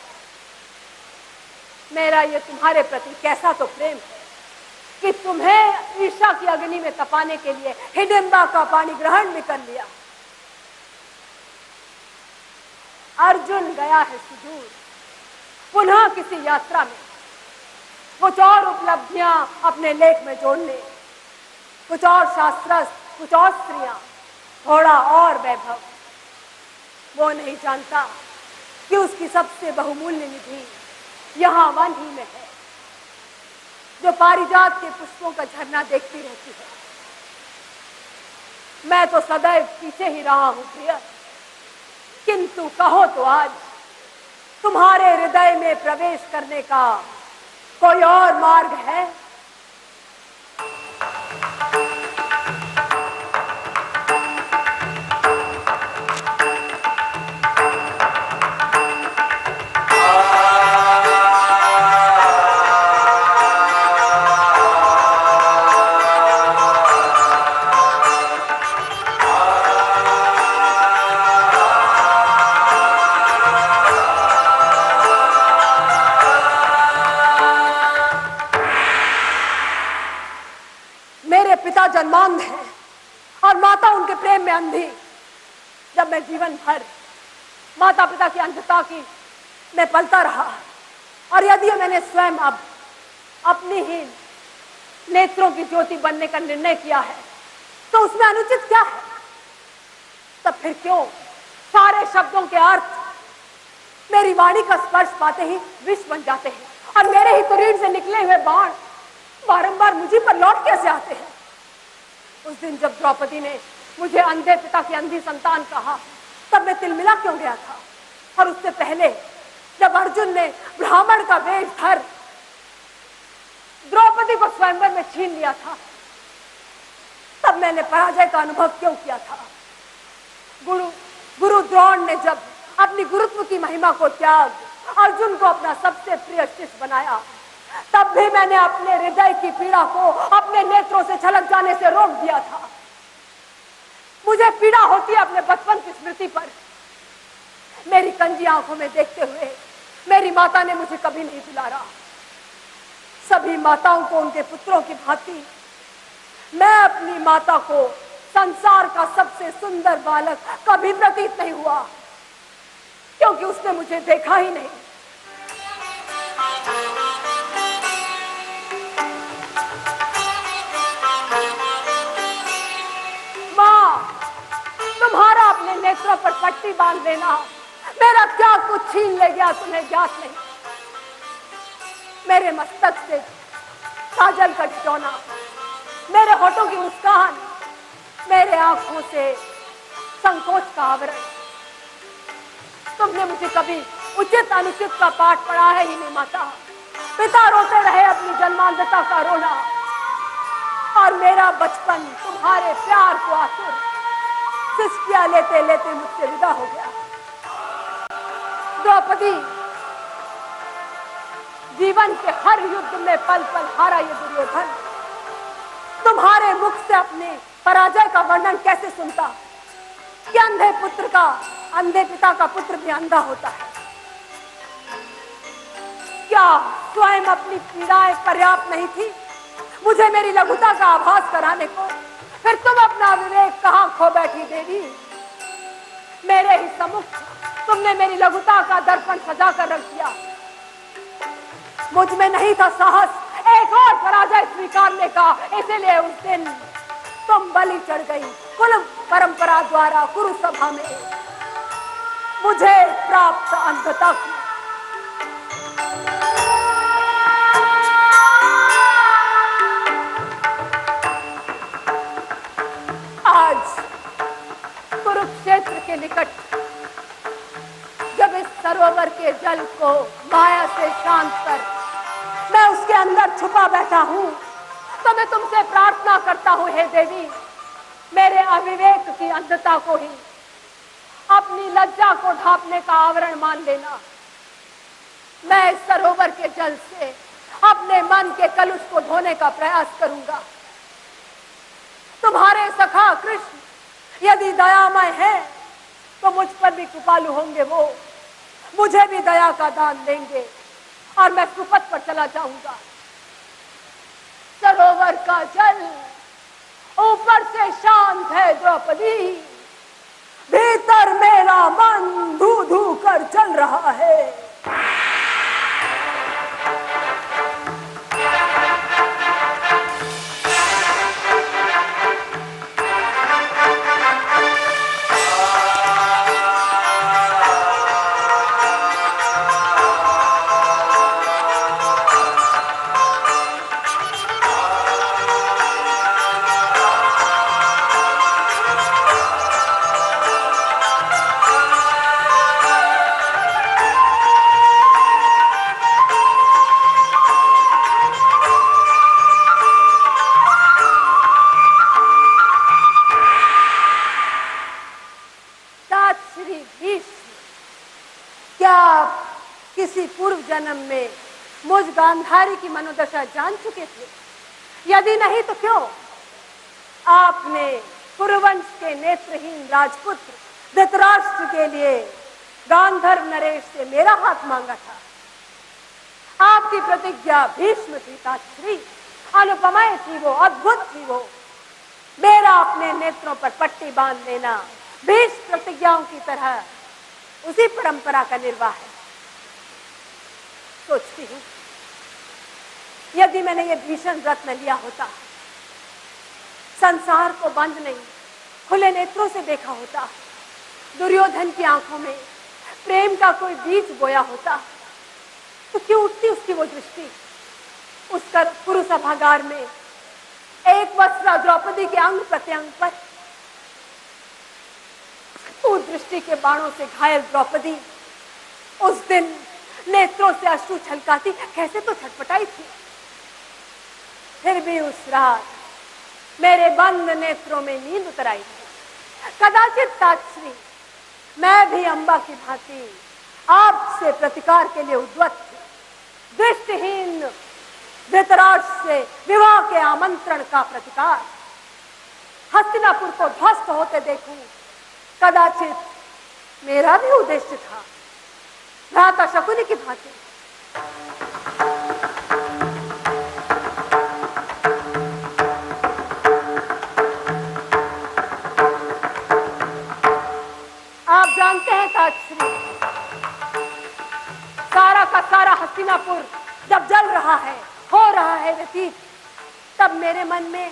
S2: मेरा ये तुम्हारे प्रति कैसा तो प्रेम है कि तुम्हें ईर्ष्या की अग्नि में तपाने के लिए हिडिंबा का पानी ग्रहण भी कर लिया। अर्जुन गया है सुदूर, पुनः किसी यात्रा में, कुछ और उपलब्धियां अपने लेख में जोड़ने, कुछ और शास्त्रस्थ, कुछ और स्त्रियां, थोड़ा और वैभव। वो नहीं जानता कि उसकी सबसे बहुमूल्य निधि यहां वन ही में है, जो पारिजात के पुष्पों का झरना देखती रहती है। मैं तो सदैव पीछे ही रहा हूं प्रिय, किंतु कहो तो आज तुम्हारे हृदय में प्रवेश करने का कोई और मार्ग है? पिता जन्मांध है और माता उनके प्रेम में अंधी। जब मैं जीवन भर माता पिता की अंधता की मैं पलता रहा, और यदि मैंने स्वयं अब अपनी ही नेत्रों की ज्योति बनने का निर्णय किया है, तो उसमें अनुचित क्या है? तब फिर क्यों सारे शब्दों के अर्थ मेरी वाणी का स्पर्श पाते ही विष बन जाते हैं, और मेरे ही शरीर से निकले हुए बाण बारंबार मुझे पर लौट कैसे आते हैं? उस दिन जब द्रौपदी ने मुझे अंधे पिता की अंधी संतान कहा, तब मैं तिलमिला क्यों गया था? और उससे पहले जब अर्जुन ने ब्राह्मण का वेश धर द्रौपदी को स्वयंवर में छीन लिया था, तब मैंने पराजय का अनुभव क्यों किया था? गुरु द्रोण ने जब अपनी गुरुत्व की महिमा को त्याग अर्जुन को अपना सबसे प्रिय शिष्य बनाया, तब भी मैंने अपने हृदय की पीड़ा को अपने नेत्रों से छलक जाने से रोक दिया था। मुझे पीड़ा होती है अपने बचपन की स्मृति पर। मेरी कंजी आंखों में देखते हुए मेरी माता ने मुझे कभी नहीं दुलारा। सभी माताओं को उनके पुत्रों की भांति मैं अपनी माता को संसार का सबसे सुंदर बालक कभी प्रतीत नहीं हुआ, क्योंकि उसने मुझे देखा ही नहीं। तुम्हारा अपने नेत्रों पर पट्टी बांध देना मेरा क्या कुछ छीन ले गया तुम्हें ज्ञात नहीं। मेरे मस्तक से काजल का ढिढोना, मेरे होठों की मुस्कान, मेरे आंखों से संकोच का आवरण। तुमने मुझे कभी उचित अनुचित का पाठ पढ़ा है ही नहीं माता। पिता रोते रहे अपनी जन्मांधता का रोना, और मेरा बचपन तुम्हारे प्यार को आतुर सिसकियां लेते लेते मुझसे विदा हो गया। द्रौपदी, जीवन के हर युद्ध में पल पल हारा ये दुर्योधन तुम्हारे मुख से अपने पराजय का वर्णन कैसे सुनता कि अंधे पिता का पुत्र भी अंधा होता है? क्या स्वयं अपनी पीड़ाएं पर्याप्त नहीं थी मुझे मेरी लघुता का आभास कराने को? फिर तुम अपना विवेक कहां खो बैठी देवी? मेरे ही सम्मुख तुमने मेरी लघुता का दर्पण सजा कर रख दिया। मुझ में नहीं था साहस एक और पराजय स्वीकारने का, इसलिए उस दिन तुम बलि चढ़ गई कुल परंपरा द्वारा कुरु सभा में मुझे प्राप्त अंधता की। आज कुरुक्षेत्र के निकट जब इस सरोवर के जल को माया से शांत कर मैं उसके अंदर छुपा बैठा हूं, तो मैं तुमसे प्रार्थना करता हूं, हे देवी, मेरे अविवेक की अंधता को ही अपनी लज्जा को ढांपने का आवरण मान लेना। मैं इस सरोवर के जल से अपने मन के कलुष को धोने का प्रयास करूंगा। तुम्हारे सखा कृष्ण यदि दयामय है तो मुझ पर भी कृपालु होंगे, वो मुझे भी दया का दान देंगे और मैं सुपथ पर चला जाऊंगा। सरोवर का जल ऊपर से शांत है द्रौपदी, भीतर मेरा मन धू धू कर चल रहा है। किसी पूर्व जन्म में मुझ गांधारी की मनोदशा जान चुके थे? यदि नहीं तो क्यों आपने कुरुवंश के नेत्रहीन राजपुत्र धृतराष्ट्र के लिए गांधर्व नरेश से मेरा हाथ मांगा था? आपकी प्रतिज्ञा भीष्म थी ताश्री, अनुपमय थी वो, अद्भुत थी वो। मेरा अपने नेत्रों पर पट्टी बांध लेना भीष्म प्रतिज्ञाओं की तरह उसी परंपरा का निर्वाह है। सोचती हूं यदि मैंने ये भीषण व्रत न लिया होता, संसार को बंद नहीं खुले नेत्रों से देखा होता, दुर्योधन की आंखों में प्रेम का कोई बीज बोया होता, तो क्यों उठती उसकी वो दृष्टि उस पुरुषभागार में एक वस्त्र द्रौपदी के अंग प्रत्यंग पर? उस दृष्टि के बाणों से घायल द्रौपदी उस दिन नेत्रों से अश्रु छलकाती कैसे तो छटपटाई थी। फिर भी उस रात मेरे बंद नेत्रों में नींद उतर आई थी। कदाचित ताश्री मैं भी अंबा की भांति आपसे प्रतिकार के लिए उद्वत थी। दृष्टिहीन धृतराष्ट्र से विवाह के आमंत्रण का प्रतिकार, हस्तिनापुर को ध्वस्त होते देखूं, कदाचित मेरा भी उद्देश्य था, भ्राता शकुनी की भांति। आप जानते हैं ताश्री, सारा का सारा हस्तिनापुर जब जल रहा है, हो रहा है व्यतीत, तब मेरे मन में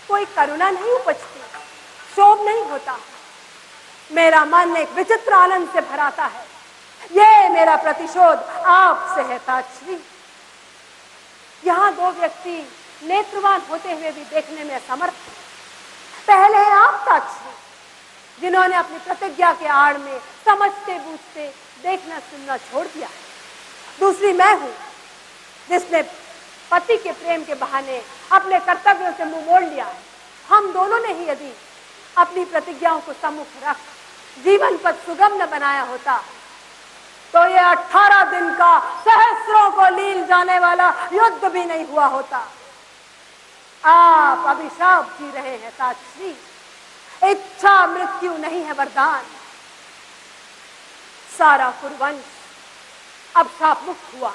S2: कोई करुणा नहीं उपजती, शोभ नहीं होता। मेरा मन एक विचित्र आनंद से भराता है। ये मेरा प्रतिशोध आपसे है ताश्री। यहां दो व्यक्ति नेत्रवान होते हुए भी देखने में असमर्थ। पहले है आप ताश्री, जिन्होंने अपनी प्रतिज्ञा के आड़ में समझते बूझते देखना सुनना छोड़ दिया। दूसरी मैं हूं जिसने पति के प्रेम के बहाने अपने कर्तव्यों से मुंह मोड़ लिया है। हम दोनों ने ही यदि अपनी प्रतिज्ञाओं को सम्मुख रख जीवन पथ सुगम न बनाया होता, तो ये 18 दिन का सहस्रों को लील जाने वाला युद्ध भी नहीं हुआ होता। आप अभिशाप जी रहे हैं ताश्री। इच्छा मृत्यु नहीं है वरदान। सारा कुरुवंश अब शाप मुक्त हुआ,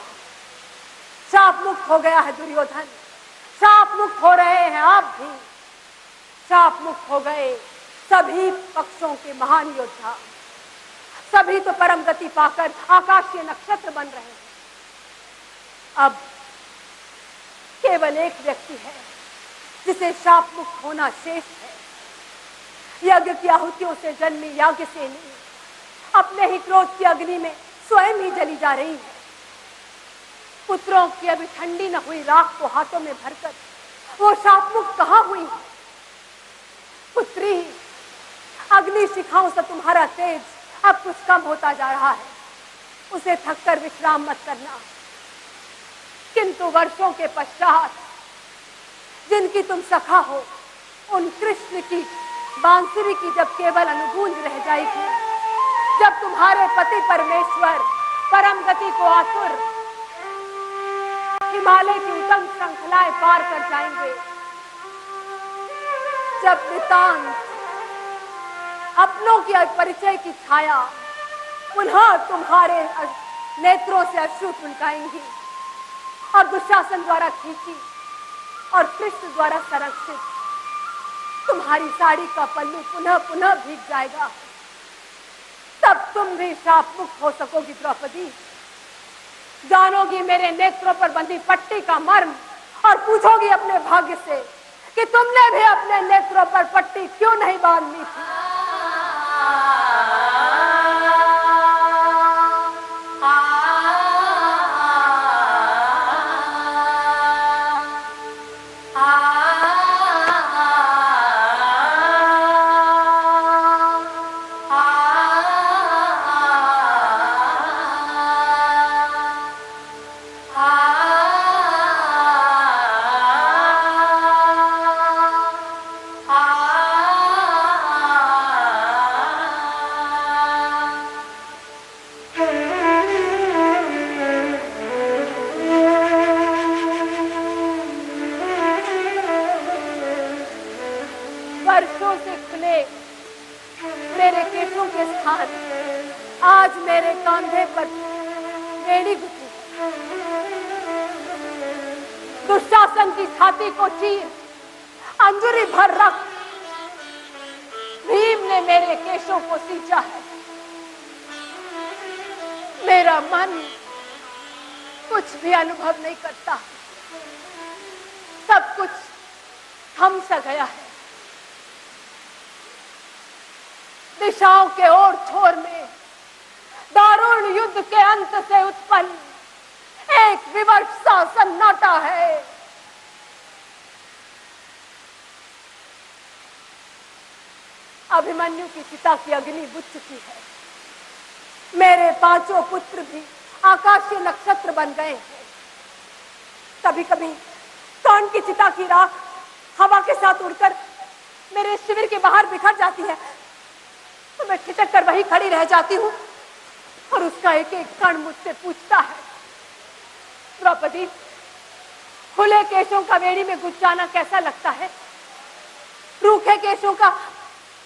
S2: शाप मुक्त हो गया है दुर्योधन, शाप मुक्त हो रहे हैं आप भी, शाप मुक्त हो गए सभी पक्षों के महान योद्धा। सभी तो परम गति पाकर आकाशीय नक्षत्र बन रहे हैं। अब केवल एक व्यक्ति है जिसे शाप मुक्त होना शेष है। यज्ञ की आहुतियों से जन्मी याज्ञ से नहीं, अपने ही क्रोध की अग्नि में स्वयं ही जली जा रही है। पुत्रों की अभी ठंडी न हुई राख को हाथों में भरकर वो शाप मुक्त कहां हुई? पुत्री, अग्नि शिखाओं से तुम्हारा तेज अब कुछ कम होता जा रहा है। उसे थककर विश्राम मत करना। किंतु वर्षों के पश्चात जिनकी तुम सखा हो, उन कृष्ण की बांसुरी की जब केवल अनुगूंज रह जाएगी, जब तुम्हारे पति परमेश्वर परम गति को आतुर हिमालय की उत्तम श्रृंखलाएं पार कर जाएंगे, जब नितांत अपनों की परिचय की छाया पुनः तुम्हारे नेत्रों से अश्रु टपकाएंगी और दुशासन द्वारा खींची और कृष्ण द्वारा संरक्षित तुम्हारी साड़ी का पल्लू पुनः पुनः भीग जाएगा, तब तुम भी शाप मुक्त हो सकोगी द्रौपदी। जानोगी मेरे नेत्रों पर बंधी पट्टी का मर्म और पूछोगी अपने भाग्य से कि तुमने भी अपने नेत्रों पर पट्टी क्यों नहीं बांधी थी। वर्षों से खुले मेरे केशों के स्थान आज मेरे कंधे पर बेड़ी गुथी। दुशासन की छाती को चीर अंजुरी भर रख भीम ने मेरे केशों को सींचा है। मेरा मन कुछ भी अनुभव नहीं करता, सब कुछ थम सा गया है। दिशाओं के ओर छोर में दारुण युद्ध के अंत से उत्पन्न एक विवश सा सन्नाटा है। अभिमन्यु की चिता की अग्नि बुझ चुकी है। मेरे पांचों पुत्र भी आकाशीय नक्षत्र बन गए हैं। कभी कभी कौन की चिता की राख हवा के साथ उड़कर मेरे शिविर के बाहर बिखर जाती है, तो मैं ठिठक कर वहीं खड़ी रह जाती हूँ और उसका एक एक कण मुझसे पूछता है, द्रौपदी, खुले केशों का वेड़ी में घुस जाना कैसा लगता है? रूखे केशों का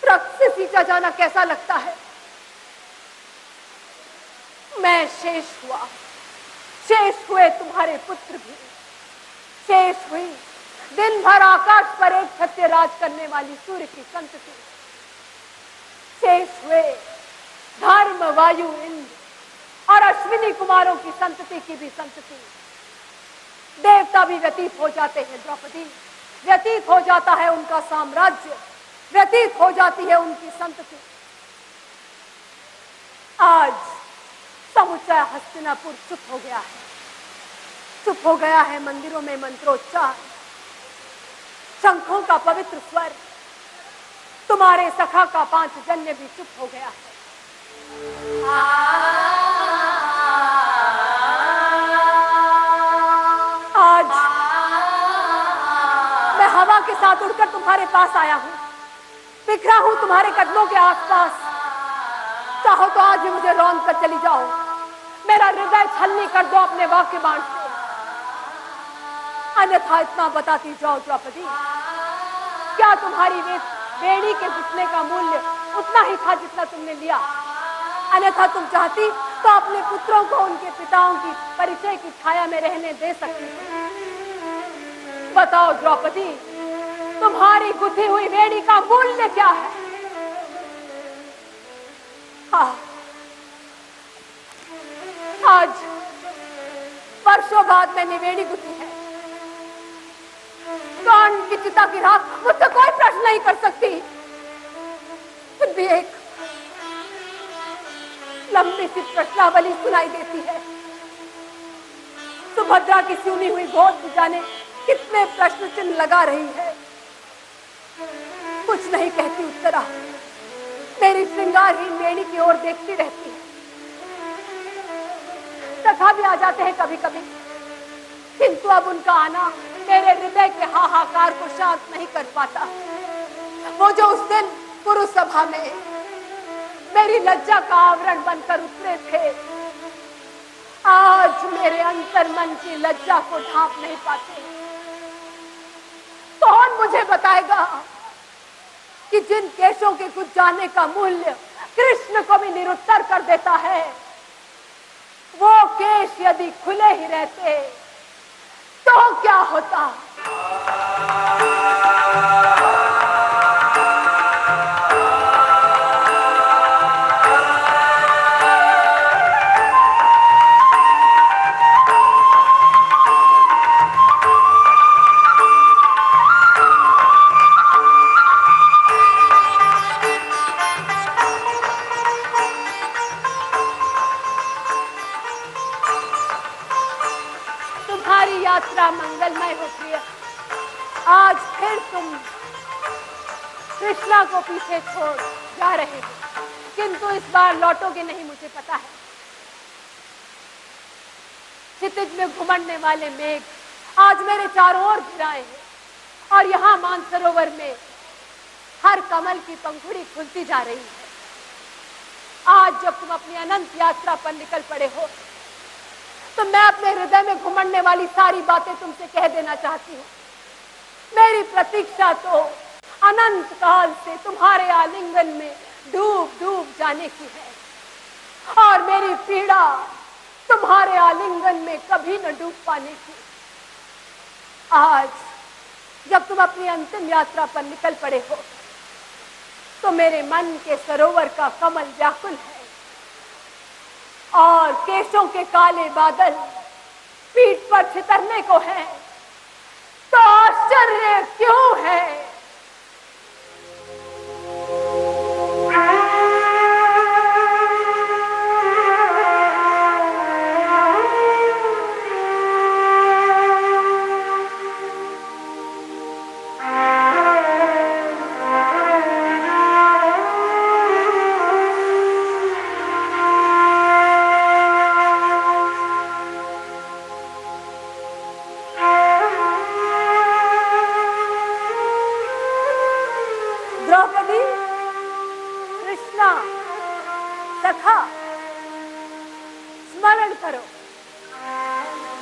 S2: रक्त से सींचा जाना कैसा लगता है? मैं शेष हुआ, शेष हुए तुम्हारे पुत्र भी, शेष हुई दिन भर आकाश पर एक छत्ते राज करने वाली सूर्य की संतति, शेष हुए धर्म वायु इंद्र और अश्विनी कुमारों की संतति की भी संतति। देवता भी व्यतीत हो जाते हैं द्रौपदी, व्यतीत हो जाता है उनका साम्राज्य, व्यतीत हो जाती है उनकी संतति। आज समुचा हस्तिनापुर चुप हो गया है, चुप हो गया है मंदिरों में मंत्रोच्चार, शंखों का पवित्र स्वर, तुम्हारे सखा का पांचजन्य भी चुप हो गया है। आज मैं हवा के साथ उड़कर तुम्हारे पास आया हूं, बिखरा हूं तुम्हारे कदमों के आसपास। चाहो तो आज भी मुझे रौंद कर चली जाओ, मेरा हृदय छलनी कर दो अपने वाक्य बाण से, अन्यथा इतना बताती जाओ द्रौपदी, क्या तुम्हारी बेड़ी के घुसने का मूल्य उतना ही था जितना तुमने लिया? अन्यथा तुम चाहती तो अपने पुत्रों को उनके पिताओं की परिचय की छाया में रहने दे सकती थी। बताओ द्रौपदी, तुम्हारी गुथी हुई बेड़ी का मूल्य क्या है? हाँ, आज वर्षों बाद मैंने बेड़ी गुथी है। कौन की चिता की राख मुझसे कोई प्रश्न नहीं कर सकती। फिर भी एक लंबी सी प्रश्नावली सुनाई देती है। सुभद्रा की सुनी हुई गोद जाने कितने प्रश्न चिन्ह लगा रही है। कुछ नहीं कहती उत्तरा, मेरी श्रृंगारहीन बेड़ी की ओर देखती रहती है। यहाँ भी आ जाते हैं कभी कभी, किंतु अब उनका आना मेरे हृदय के हाहाकार को शांत नहीं कर पाता। वो जो उस दिन पुरुष सभा में मेरी लज्जा का आवरण बनकर उतरे थे, आज मेरे अंतर मन की लज्जा को ढांप नहीं पाते। कौन मुझे बताएगा कि जिन केशों के कुछ जाने का मूल्य कृष्ण को भी निरुत्तर कर देता है, वो केश यदि खुले ही रहते तो क्या होता। यात्रा मंगलमय हो प्रिय। आज फिर तुम कृष्णा को पीछे छोड़ जा रहे हो, किंतु इस बार लौटोगे नहीं, मुझे पता है। क्षितिज में घुमड़ने वाले मेघ आज मेरे चारों ओर घिराए हैं, और यहाँ मानसरोवर में हर कमल की पंखुड़ी खुलती जा रही है। आज जब तुम अपनी अनंत यात्रा पर निकल पड़े हो, तो मैं अपने हृदय में घुमड़ने वाली सारी बातें तुमसे कह देना चाहती हूँ। मेरी प्रतीक्षा तो अनंत काल से तुम्हारे आलिंगन में डूब डूब जाने की है, और मेरी पीड़ा तुम्हारे आलिंगन में कभी न डूब पाने की। आज जब तुम अपनी अंतिम यात्रा पर निकल पड़े हो, तो मेरे मन के सरोवर का कमल व्याकुल है, और केशों के काले बादल पीठ पर छितरने को हैं, तो आश्चर्य क्यों है। द्रौपदी, कृष्णा, सखा, स्मरण करो,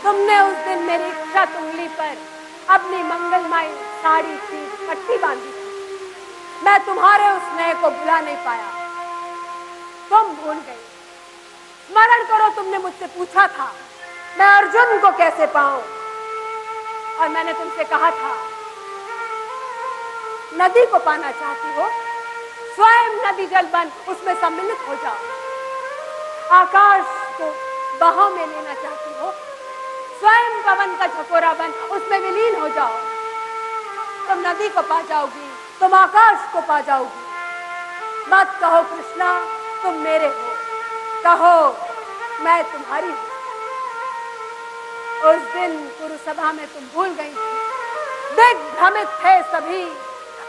S2: तुमने उस दिन मेरी क्षत उंगली पर अपनी मंगलमय साड़ी की पट्टी बांधी थी। मैं तुम्हारे उस स्नेह को भुला नहीं पाया, तुम भूल गई। स्मरण करो, तुमने मुझसे पूछा था मैं अर्जुन को कैसे पाऊं, और मैंने तुमसे कहा था नदी को पाना चाहती हो, स्वयं नदी जल बन उसमें सम्मिलित हो जाओ। आकाश को बाहों में लेना चाहती हो, स्वयं पवन का झकोरा बन उसमें विलीन हो जाओ। तुम नदी को पा जाओगी, तुम आकाश को पा जाओगी। मत कहो कृष्णा तुम मेरे हो, कहो मैं तुम्हारी हूं। उस दिन कुरुसभा में तुम भूल गई थी, दिग्भ्रमित थे सभी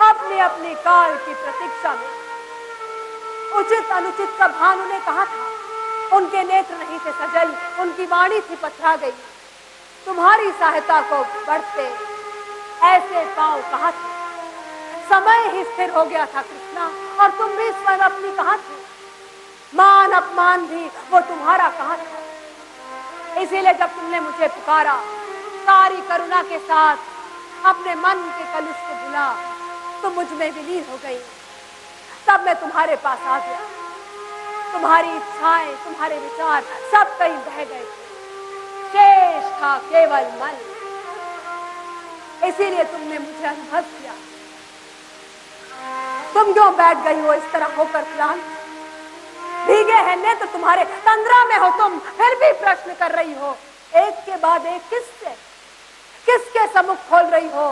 S2: अपनी अपनी काल की प्रतीक्षा में। उचित अनुचित का भान उन्हें कहा था, उनके नेत्र नहीं थे सजल, उनकी वाणी थी पथरा गई। तुम्हारी सहायता को बढ़ते ऐसे पांव कहा थे, समय ही स्थिर हो गया था कृष्णा, और तुम भी स्वयं अपनी कहा थे, मान अपमान भी वो तुम्हारा कहा था। इसीलिए जब तुमने मुझे पुकारा, सारी करुणा के साथ अपने मन के कलुष को भुला, तो मुझ में विलीन हो गई। तब मैं तुम्हारे पास आ गया, तुम्हारी इच्छाएं, तुम्हारे विचार सब कहीं बह गए थे, शेष था केवल मन। इसीलिए तुमने मुझे अनुभव किया। तुम क्यों बैठ गई हो इस तरह होकर क्लांत? भीगे हैं नेत्र तुम्हारे, तंद्रा में हो तुम, फिर भी प्रश्न कर रही हो, एक के बाद एक किससे, किसके सम्मुख खोल रही हो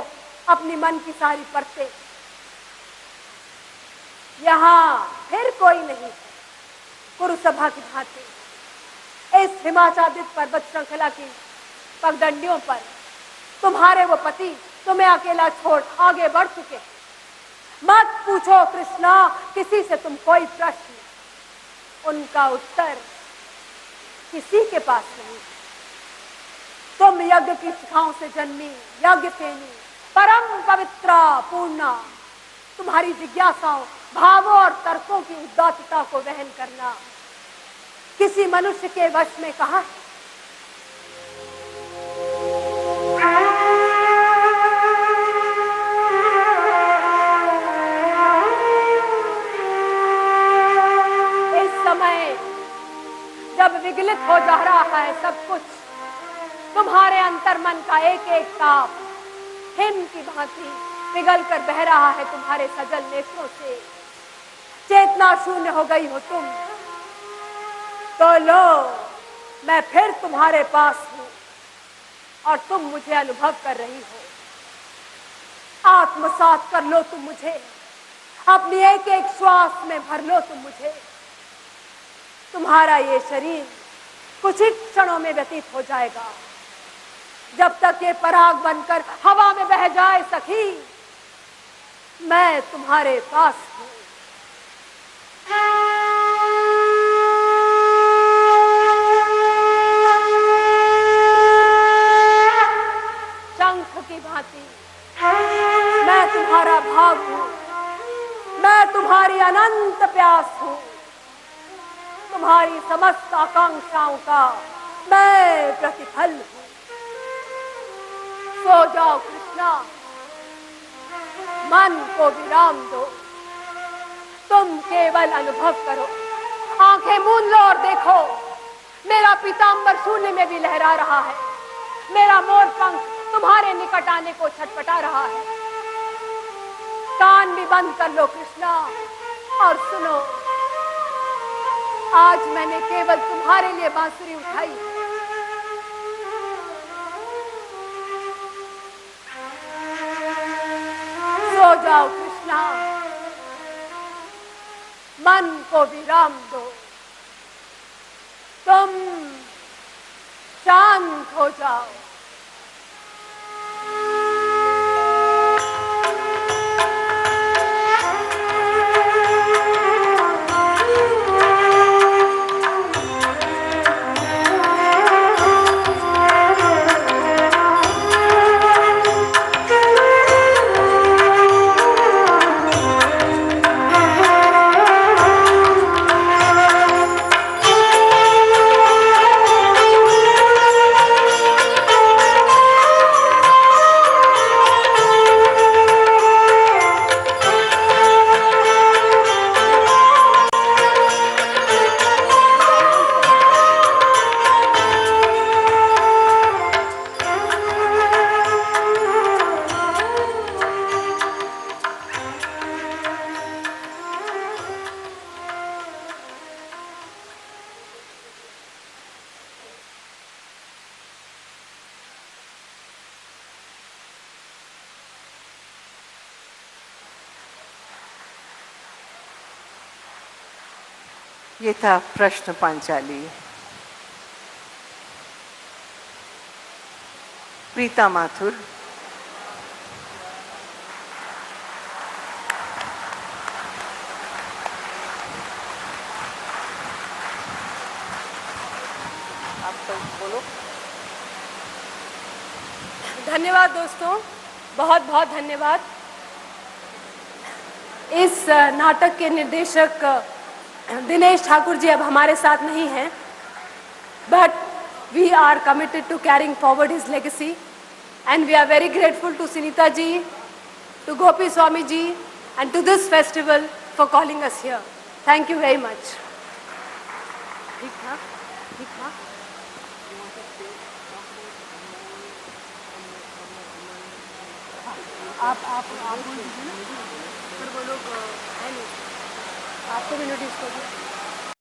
S2: अपनी मन की सारी परतें। यहां फिर कोई नहीं है कुरुसभा की भांति। इस हिमाच्छादित पर्वत श्रृंखला की पगडंडियों पर तुम्हारे वो पति तुम्हें अकेला छोड़ आगे बढ़ चुके। मत पूछो कृष्णा किसी से तुम कोई प्रश्न, उनका उत्तर किसी के पास नहीं। तुम यज्ञ की शिखाओं से जन्मी यज्ञ सेनी परम पवित्रा पूर्णा, तुम्हारी जिज्ञासाओं, भावों और तर्कों की उदात्तता को वहन करना किसी मनुष्य के वश में कहां है? इस समय जब विगलित हो जा रहा है सब कुछ, तुम्हारे अंतर्मन का एक एक ताप हिम की भांति पिघल कर बह रहा है तुम्हारे सजल नेत्रों से। चेतना शून्य हो गई हो तुम, तो लो मैं फिर तुम्हारे पास हूं और तुम मुझे अनुभव कर रही हो। आत्मसात कर लो तुम मुझे, अपनी एक एक श्वास में भर लो तुम मुझे। तुम्हारा ये शरीर कुछ ही क्षणों में व्यतीत हो जाएगा। जब तक ये पराग बनकर हवा में बह जाए सखी, मैं तुम्हारे पास हूं। शंख की भांति मैं तुम्हारा भाव हूं, मैं तुम्हारी अनंत प्यास हूं, तुम्हारी समस्त आकांक्षाओं का मैं प्रतिफल हूं। सो जाओ कृष्णा, मन को विराम दो, तुम केवल अनुभव करो। आंखें मूंद लो और देखो, मेरा पीतांबर शून्य में भी लहरा रहा है, मेरा मोर पंख तुम्हारे निकट आने को छटपटा रहा है। कान भी बंद कर लो कृष्णा और सुनो, आज मैंने केवल तुम्हारे लिए बांसुरी उठाई है। सो जाओ कृष्णा, मन को विराम दो, तुम शांत हो जाओ।
S3: ये था प्रश्न पांचाली। प्रीता माथुर। आप तो बोलो।
S2: धन्यवाद दोस्तों, बहुत बहुत धन्यवाद। इस नाटक के निर्देशक दिनेश ठाकुर जी अब हमारे साथ नहीं हैं, but we are committed to carrying forward his legacy, and we are very grateful to Sunita ji, to Gopi Swami ji, and to this festival for calling us here. Thank you very much. ठीक था, ठीक था। आप बोल दीजिए ना, फिर वो लोग है नहीं, आपको भी नोटिस कर दो।